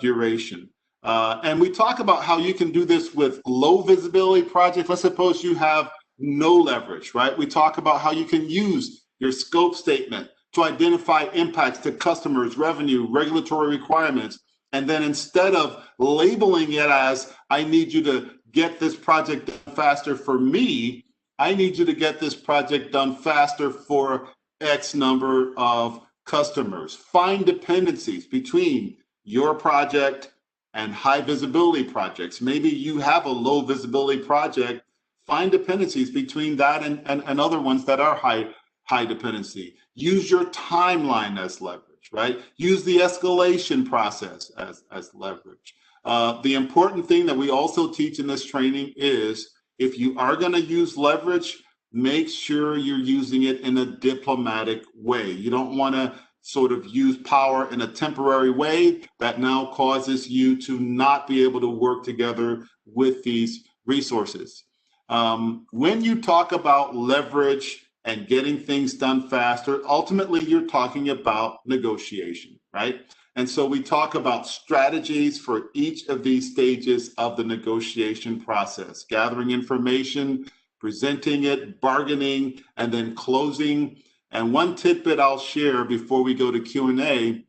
duration? And we talk about how you can do this with low visibility projects. Let's suppose you have no leverage, right? We talk about how you can use your scope statement to identify impacts to customers, revenue, regulatory requirements. And then instead of labeling it as, I need you to get this project done faster for me, I need you to get this project done faster for X number of customers. Find dependencies between your project and high visibility projects. Maybe you have a low visibility project. Find dependencies between that and other ones that are high dependency. Use your timeline as leverage, right? Use the escalation process as leverage. The important thing that we also teach in this training is if you are going to use leverage, make sure you're using it in a diplomatic way. You don't want to sort of use power in a temporary way that now causes you to not be able to work together with these resources. When you talk about leverage and getting things done faster, ultimately you're talking about negotiation, right? And so we talk about strategies for each of these stages of the negotiation process: gathering information, presenting it, bargaining, and then closing. And one tidbit I'll share before we go to Q&A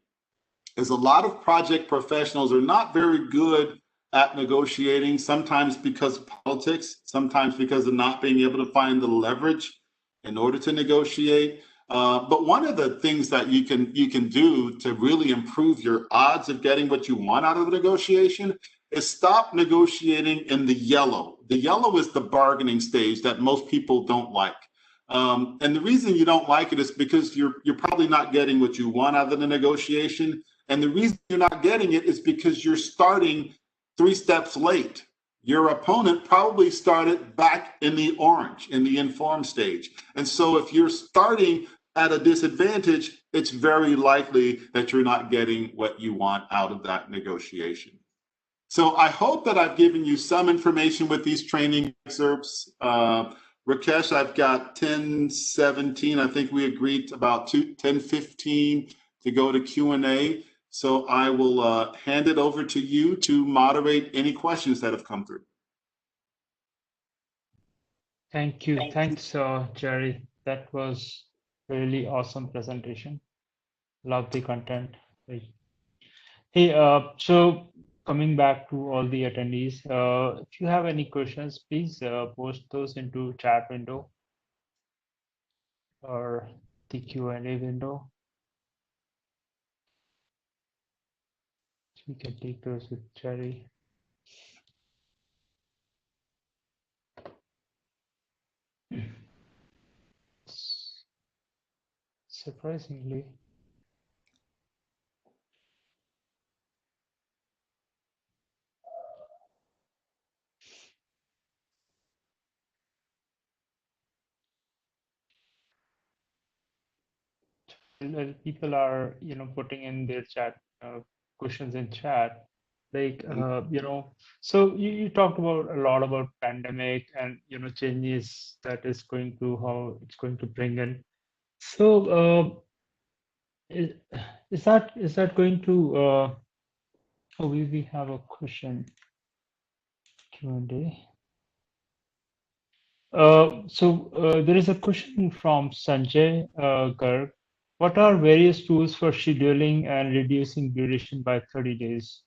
is a lot of project professionals are not very good at negotiating, sometimes because of politics, sometimes because of not being able to find the leverage in order to negotiate. But one of the things that you can do to really improve your odds of getting what you want out of the negotiation is stop negotiating in the yellow. The yellow is the bargaining stage that most people don't like. And the reason you don't like it is because you're probably not getting what you want out of the negotiation. And the reason you're not getting it is because you're starting 3 steps late. Your opponent probably started back in the orange, in the informed stage. And so if you're starting at a disadvantage, it's very likely that you're not getting what you want out of that negotiation. So I hope that I've given you some information with these training excerpts. Rakesh, I've got 10:17. I think we agreed about 10:15 to go to Q&A. So I will hand it over to you to moderate any questions that have come through. Thank you. Thanks, Jerry. That was really awesome presentation. Love the content. Hey, so coming back to all the attendees, if you have any questions, please post those into chat window or the Q&A window. We can take those with Jerry. Surprisingly, people are putting in their chat questions in chat, like so you talked about a lot about pandemic and changes that is going to how it's going to bring in. So is that going to oh, we have a question Q&A. There is a question from Sanjay Garg. What are various tools for scheduling and reducing duration by 30 days?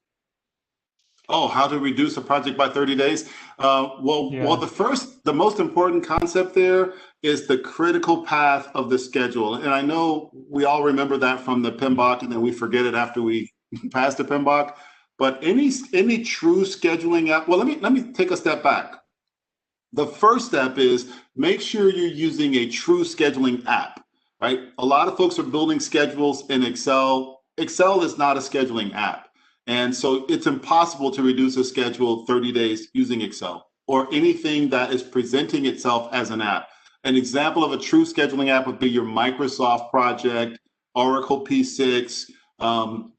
Oh, how to reduce a project by 30 days? Well, the most important concept there is the critical path of the schedule. And I know we all remember that from the PMBOK, and then we forget it after we pass the PMBOK. But any true scheduling app, well, let me take a step back. The first step is make sure you're using a true scheduling app, right? A lot of folks are building schedules in Excel. Excel is not a scheduling app. And so it's impossible to reduce a schedule 30 days using Excel. or anything that is presenting itself as an app. An example of a true scheduling app would be your Microsoft project, Oracle P6,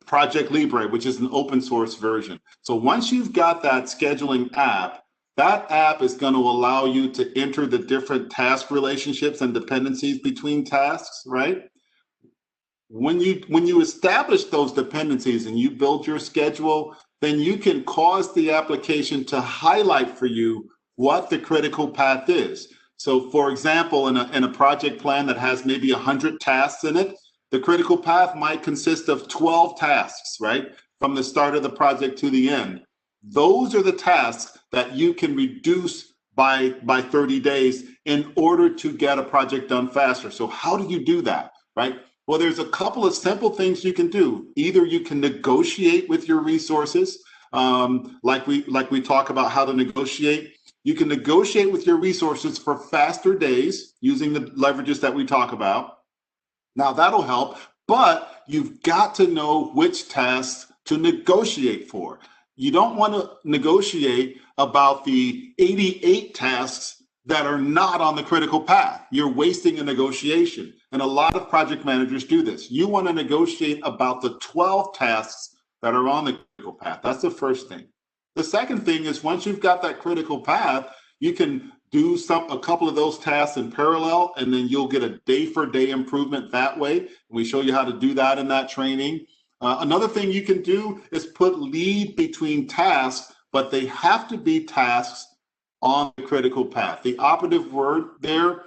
Project Libre, which is an open source version. So once you've got that scheduling app, that app is going to allow you to enter the different task relationships and dependencies between tasks, right? When you establish those dependencies and you build your schedule, then you can cause the application to highlight for you what the critical path is. So for example, in a project plan that has maybe 100 tasks in it, the critical path might consist of 12 tasks, right? From the start of the project to the end. Those are the tasks that you can reduce by 30 days in order to get a project done faster. So how do you do that, right? Well, there's a couple of simple things you can do. Either you can negotiate with your resources, like we talk about how to negotiate. You can negotiate with your resources for faster days using the leverages that we talk about. Now that'll help, but you've got to know which tasks to negotiate for. You don't want to negotiate about the 88 tasks that are not on the critical path. You're wasting a negotiation. And a lot of project managers do this. You want to negotiate about the 12 tasks that are on the critical path. That's the first thing. The second thing is once you've got that critical path, you can do a couple of those tasks in parallel, and then you'll get a day-for-day improvement that way. We show you how to do that in that training. Another thing you can do is put lead between tasks, but they have to be tasks on the critical path. The operative word there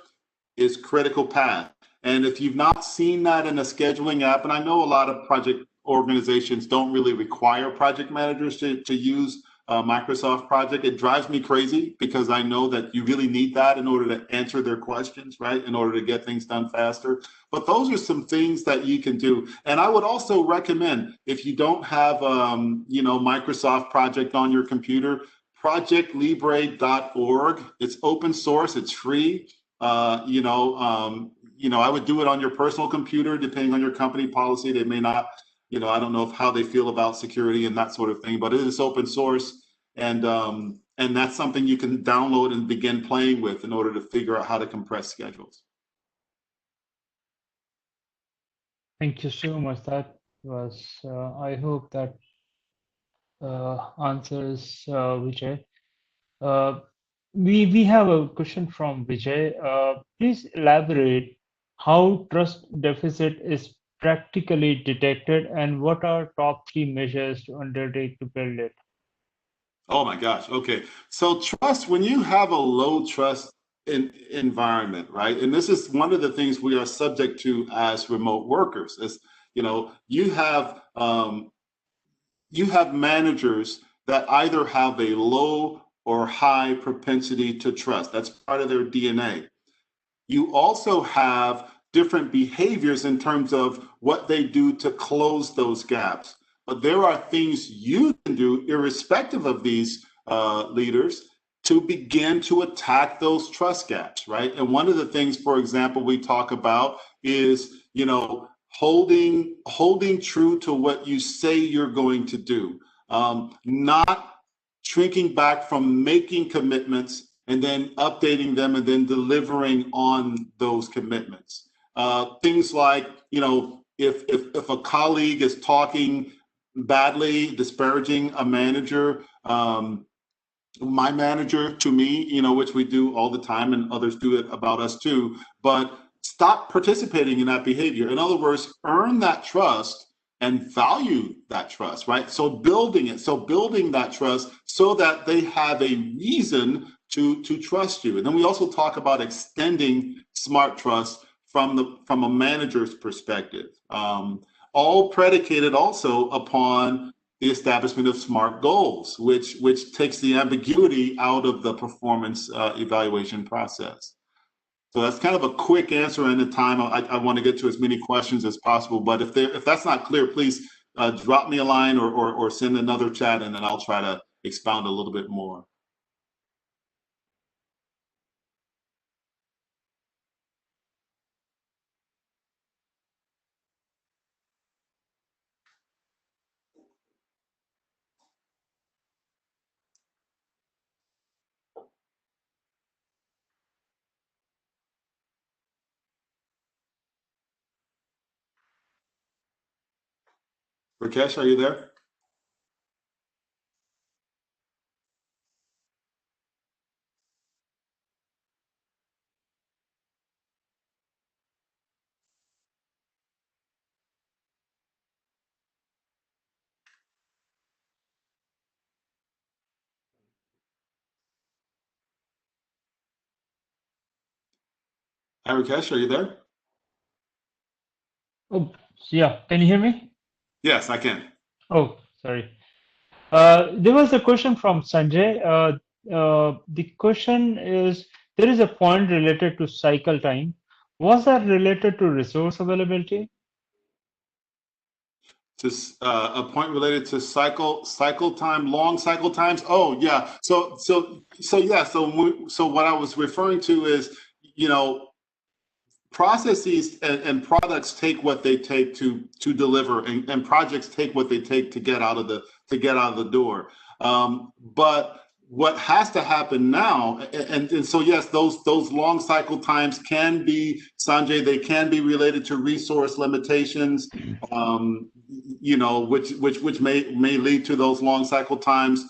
is critical path. And if you've not seen that in a scheduling app, and I know a lot of project organizations don't really require project managers to use Microsoft Project, it drives me crazy because I know that you really need that in order to answer their questions, right? In order to get things done faster. But those are some things that you can do. And I would also recommend, if you don't have, Microsoft Project on your computer, projectlibre.org. It's open source, it's free. I would do it on your personal computer, depending on your company policy. They may not, I don't know how they feel about security and that sort of thing, but it is open source. And that's something you can download and begin playing with in order to figure out how to compress schedules. Thank you so much. That was, I hope that answers Vijay. We have a question from Vijay. Please elaborate how trust deficit is practically detected and what are top 3 measures to undertake to build it? Oh my gosh. Okay. So trust, when you have a low trust environment, right? And this is one of the things we are subject to as remote workers is, you have managers that either have a low or high propensity to trust. That's part of their DNA. You also have different behaviors in terms of what they do to close those gaps. But there are things you can do, irrespective of these leaders, to begin to attack those trust gaps, right? And one of the things, for example, we talk about is, holding true to what you say you're going to do, not shrinking back from making commitments and then updating them and then delivering on those commitments. Things like, if a colleague is talking badly, disparaging a manager, my manager to me, which we do all the time and others do it about us too, but stop participating in that behavior. In other words, earn that trust and value that trust, right? So building that trust so that they have a reason to trust you. And then we also talk about extending smart trust from a manager's perspective, all predicated also upon the establishment of SMART goals, which takes the ambiguity out of the performance evaluation process. So that's kind of a quick answer in the time. I want to get to as many questions as possible, but if that's not clear, please drop me a line or send another chat, and then I'll try to expound a little bit more. Rakesh, are you there? Hi, Rakesh, are you there? Oh, yeah. Can you hear me? Yes, I can. Oh, sorry. There was a question from Sanjay. The question is, there is a point related to cycle time. Was that related to resource availability? A point related to cycle time, long cycle times. Oh yeah. So what I was referring to is, you know, processes and products take what they take to deliver, and projects take what they take to get out of the door. But what has to happen now, and so yes, those long cycle times can be, Sanjay, they can be related to resource limitations, which may lead to those long cycle times.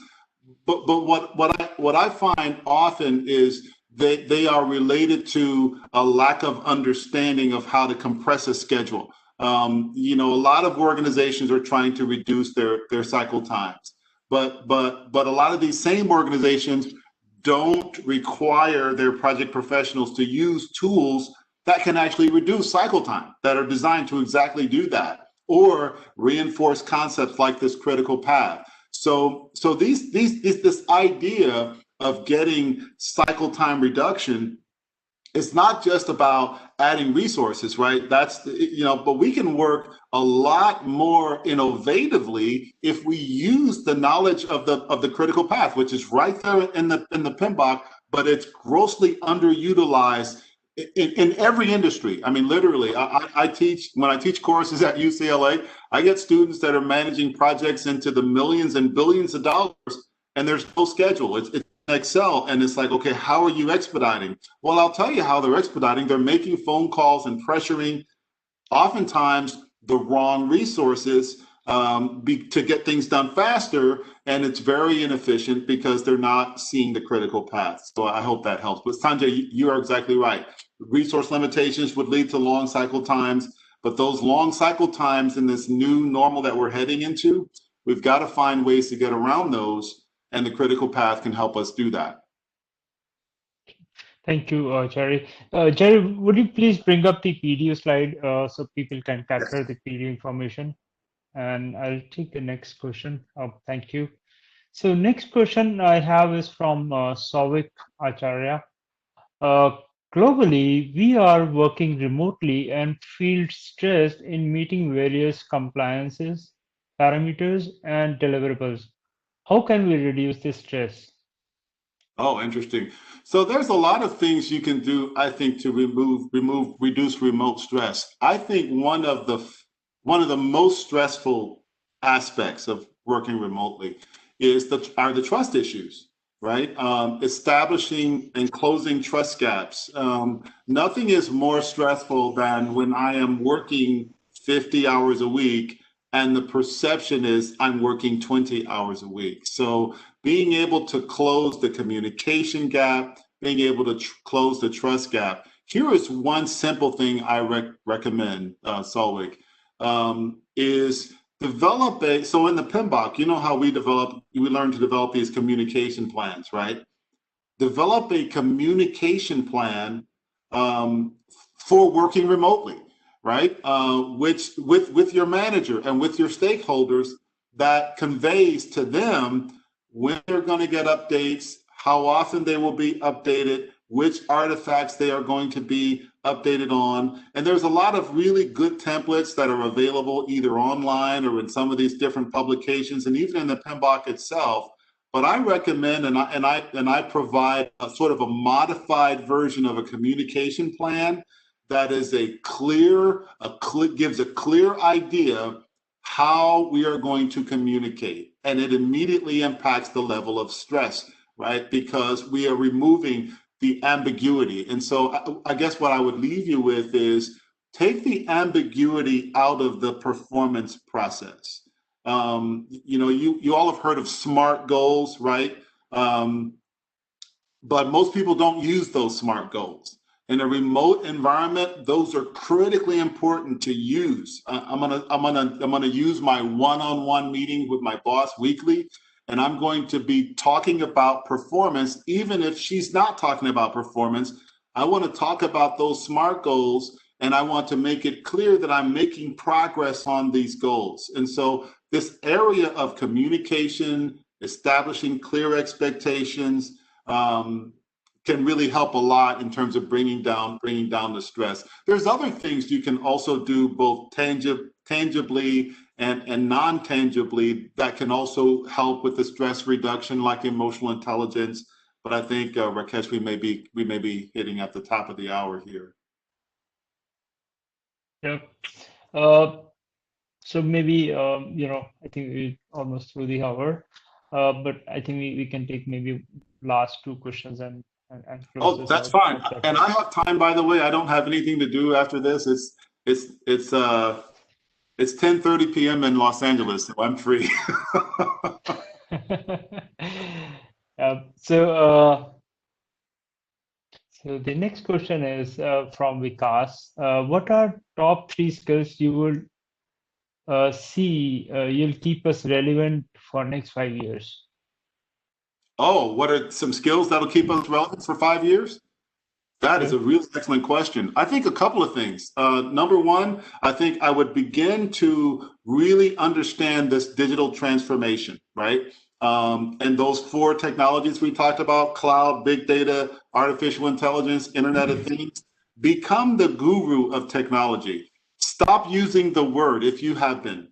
But what I find often is they are related to a lack of understanding of how to compress a schedule. A lot of organizations are trying to reduce their cycle times, but a lot of these same organizations don't require their project professionals to use tools that can actually reduce cycle time, that are designed to exactly do that, or reinforce concepts like this critical path. So this idea of getting cycle time reduction, it's not just about adding resources, right? But we can work a lot more innovatively if we use the knowledge of the critical path, which is right there in the PMBOK, but it's grossly underutilized in every industry. I mean, literally, I teach, when I teach courses at UCLA, I get students that are managing projects into the millions and billions of dollars, and there's no schedule. It's Excel, and it's like, okay, how are you expediting? Well, I'll tell you how they're expediting. They're making phone calls and pressuring, oftentimes, the wrong resources to get things done faster, and it's very inefficient because they're not seeing the critical path. So I hope that helps. But Sanjay, you are exactly right. Resource limitations would lead to long cycle times, but those long cycle times in this new normal that we're heading into, we've got to find ways to get around those, and the critical path can help us do that. Thank you, Jerry. Jerry, would you please bring up the PDU slide so people can capture the PDU information? And I'll take the next question. Thank you. So next question I have is from Souvik Acharya. Globally, we are working remotely and feel stressed in meeting various compliances, parameters, and deliverables. How can we reduce this stress? Oh, interesting. So there's a lot of things you can do, I think, to reduce remote stress. I think one of the most stressful aspects of working remotely are the trust issues, right? Establishing and closing trust gaps. Nothing is more stressful than when I am working 50 hours a week and the perception is I'm working 20 hours a week. So being able to close the communication gap, being able to close the trust gap. Here is one simple thing I recommend, Solvik, is develop so in the PMBOK, you know how we learn to develop these communication plans, right? Develop a communication plan for working remotely, right? Which with your manager and with your stakeholders, that conveys to them when they're going to get updates, how often they will be updated, which artifacts they are going to be updated on. And there's a lot of really good templates that are available either online or in some of these different publications, and even in the PMBOK itself. But I recommend and I provide a sort of a modified version of a communication plan that is gives a clear idea how we are going to communicate, and it immediately impacts the level of stress, right? Because we are removing the ambiguity. And so I guess what I would leave you with is take the ambiguity out of the performance process. You all have heard of SMART goals, right? But most people don't use those SMART goals. In a remote environment, those are critically important to use. I'm gonna use my one-on-one meeting with my boss weekly, and I'm going to be talking about performance. Even if she's not talking about performance, I want to talk about those SMART goals, and I want to make it clear that I'm making progress on these goals. And so this area of communication, establishing clear expectations, can really help a lot in terms of bringing down the stress. There's other things you can also do, both tangibly and non-tangibly, that can also help with the stress reduction, like emotional intelligence. But I think Rakesh, we may be hitting at the top of the hour here. Yep. So maybe I think we're almost through the hour, but I think we can take maybe last two questions and close this That's out. fine. And I have time, by the way. I don't have anything to do after this. It's 10:30 p.m. in Los Angeles, so I'm free. So the next question is from Vikas. What are top 3 skills you would see you'll keep us relevant for next 5 years? Oh, what are some skills that'll keep us relevant for 5 years? That is a really excellent question. I think a couple of things. Number one, I think I would begin to really understand this digital transformation, right? And those 4 technologies we talked about: cloud, big data, artificial intelligence, Internet of Things. Become the guru of technology. Stop using the word if you have been.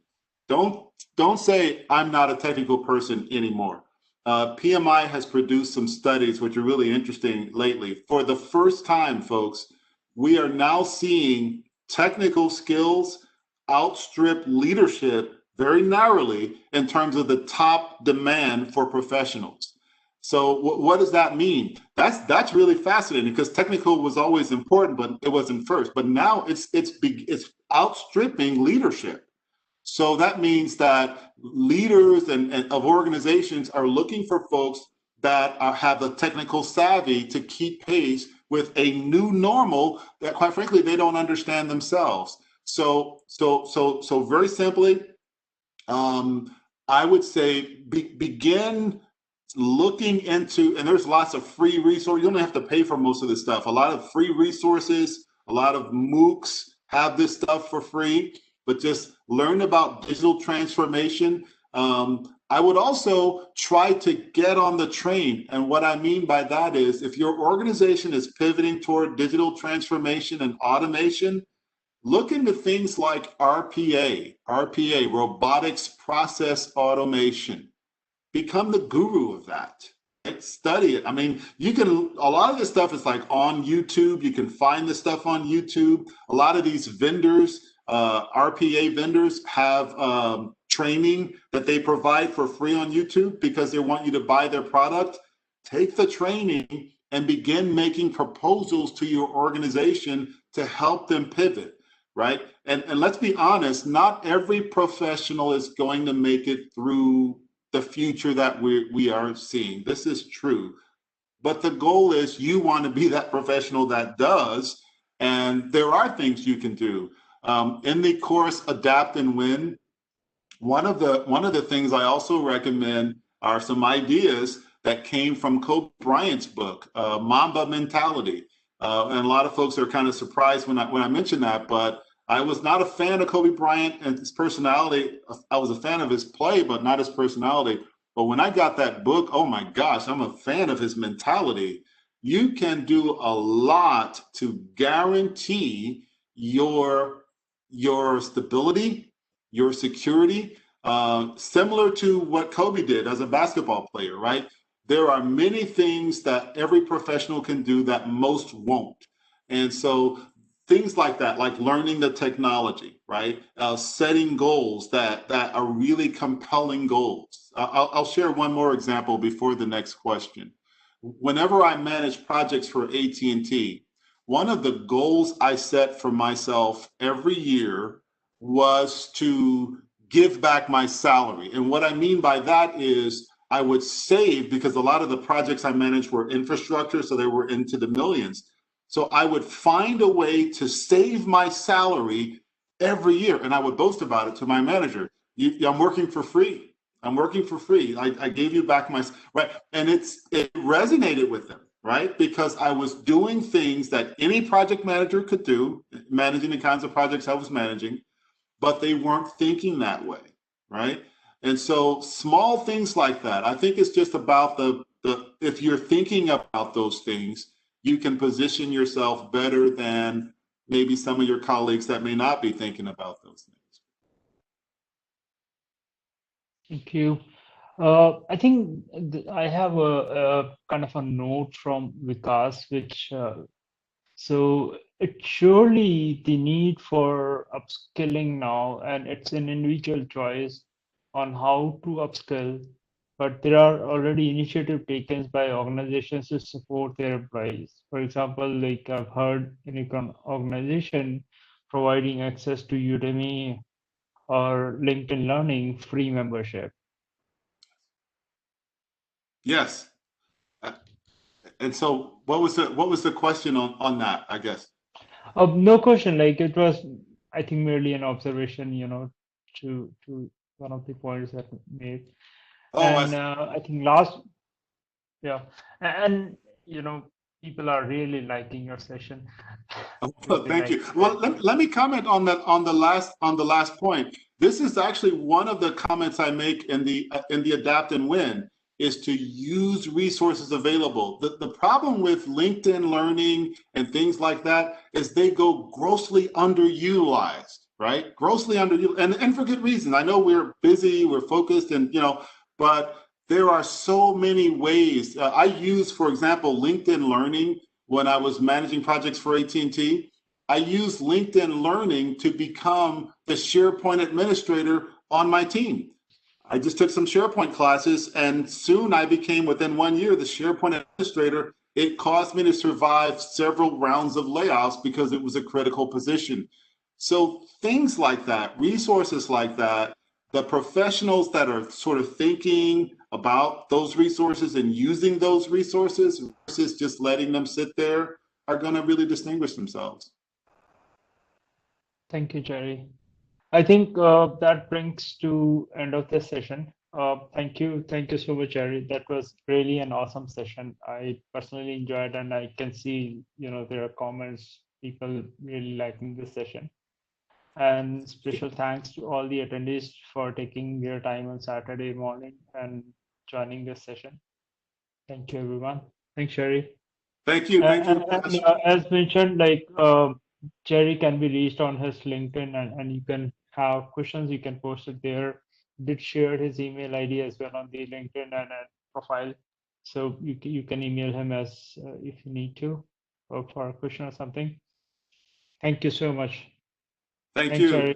Don't say I'm not a technical person anymore. PMI has produced some studies which are really interesting lately. For the first time, folks, we are now seeing technical skills outstrip leadership very narrowly in terms of the top demand for professionals. So what does that mean? That's really fascinating, because technical was always important, but it wasn't first. But now it's outstripping leadership. So that means that leaders and of organizations are looking for folks that have the technical savvy to keep pace with a new normal that, quite frankly, they don't understand themselves. So very simply, I would say begin looking into, and there's lots of free resources. You don't have to pay for most of this stuff. A lot of free resources, a lot of MOOCs have this stuff for free. But just learn about digital transformation. I would also try to get on the train. And what I mean by that is, if your organization is pivoting toward digital transformation and automation, look into things like RPA, robotics process automation. Become the guru of that. Study it. I mean, a lot of this stuff is like on YouTube. You can find this stuff on YouTube. A lot of these vendors, RPA vendors, have training that they provide for free on YouTube because they want you to buy their product. Take the training and begin making proposals to your organization to help them pivot, right? And let's be honest, not every professional is going to make it through the future that we are seeing. This is true. But the goal is you want to be that professional that does, and there are things you can do. In the course Adapt and Win, one of the things I also recommend are some ideas that came from Kobe Bryant's book, Mamba Mentality. And a lot of folks are kind of surprised when I mention that, but I was not a fan of Kobe Bryant and his personality. I was a fan of his play, but not his personality. But when I got that book, oh my gosh, I'm a fan of his mentality. You can do a lot to guarantee your stability, your security, similar to what Kobe did as a basketball player, right? There are many things that every professional can do that most won't. And so things like that, like learning the technology, right? Setting goals that are really compelling goals. I'll share one more example before the next question. Whenever I manage projects for AT&T, one of the goals I set for myself every year was to give back my salary. And what I mean by that is I would save, because a lot of the projects I managed were infrastructure, so they were into the millions. So I would find a way to save my salary every year. And I would boast about it to my manager. I'm working for free. I'm working for free. I gave you back my, right? And it resonated with them, right? Because I was doing things that any project manager could do, managing the kinds of projects I was managing, but they weren't thinking that way, right? And so small things like that, I think it's just about if you're thinking about those things, you can position yourself better than maybe some of your colleagues that may not be thinking about those things. Thank you. I think I have a kind of a note from Vikas, which so it's surely the need for upskilling now, and it's an individual choice on how to upskill. But there are already initiatives taken by organizations to support their employees. For example, like I've heard in an organization providing access to Udemy or LinkedIn Learning free membership. Yes. And so what was the question on that, I guess? No question. Like it was, I think, merely an observation, to one of the points that made. Oh, And I think yeah, and people are really liking your session. They thank like you. Well, let me comment on that on the last point. This is actually one of the comments I make in the Adapt and Win, is to use resources available. The problem with LinkedIn Learning and things like that is they go grossly underutilized, right? Grossly underutilized, and for good reason. I know we're busy, we're focused, and but there are so many ways. I use, for example, LinkedIn Learning when I was managing projects for AT&T. I used LinkedIn Learning to become the SharePoint administrator on my team. I just took some SharePoint classes, and soon I became, within 1 year, the SharePoint administrator. It caused me to survive several rounds of layoffs because it was a critical position. So things like that, resources like that, the professionals that are sort of thinking about those resources and using those resources versus just letting them sit there are going to really distinguish themselves. Thank you, Jerry. I think that brings to end of this session. Thank you so much, Jerry. That was really an awesome session. I personally enjoyed, and I can see there are comments, people really liking this session. And special thanks to all the attendees for taking their time on Saturday morning and joining this session. Thank you, everyone. Thanks, Jerry. Thank you. And as mentioned, like Jerry can be reached on his LinkedIn, and you can have questions, you can post it there. Did share his email ID as well on the LinkedIn and profile, so you can email him as if you need to, or for a question or something. Thank you so much. Thanks, you.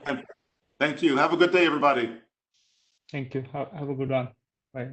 Thank you. Have a good day, everybody. Thank you. Have a good one. Bye.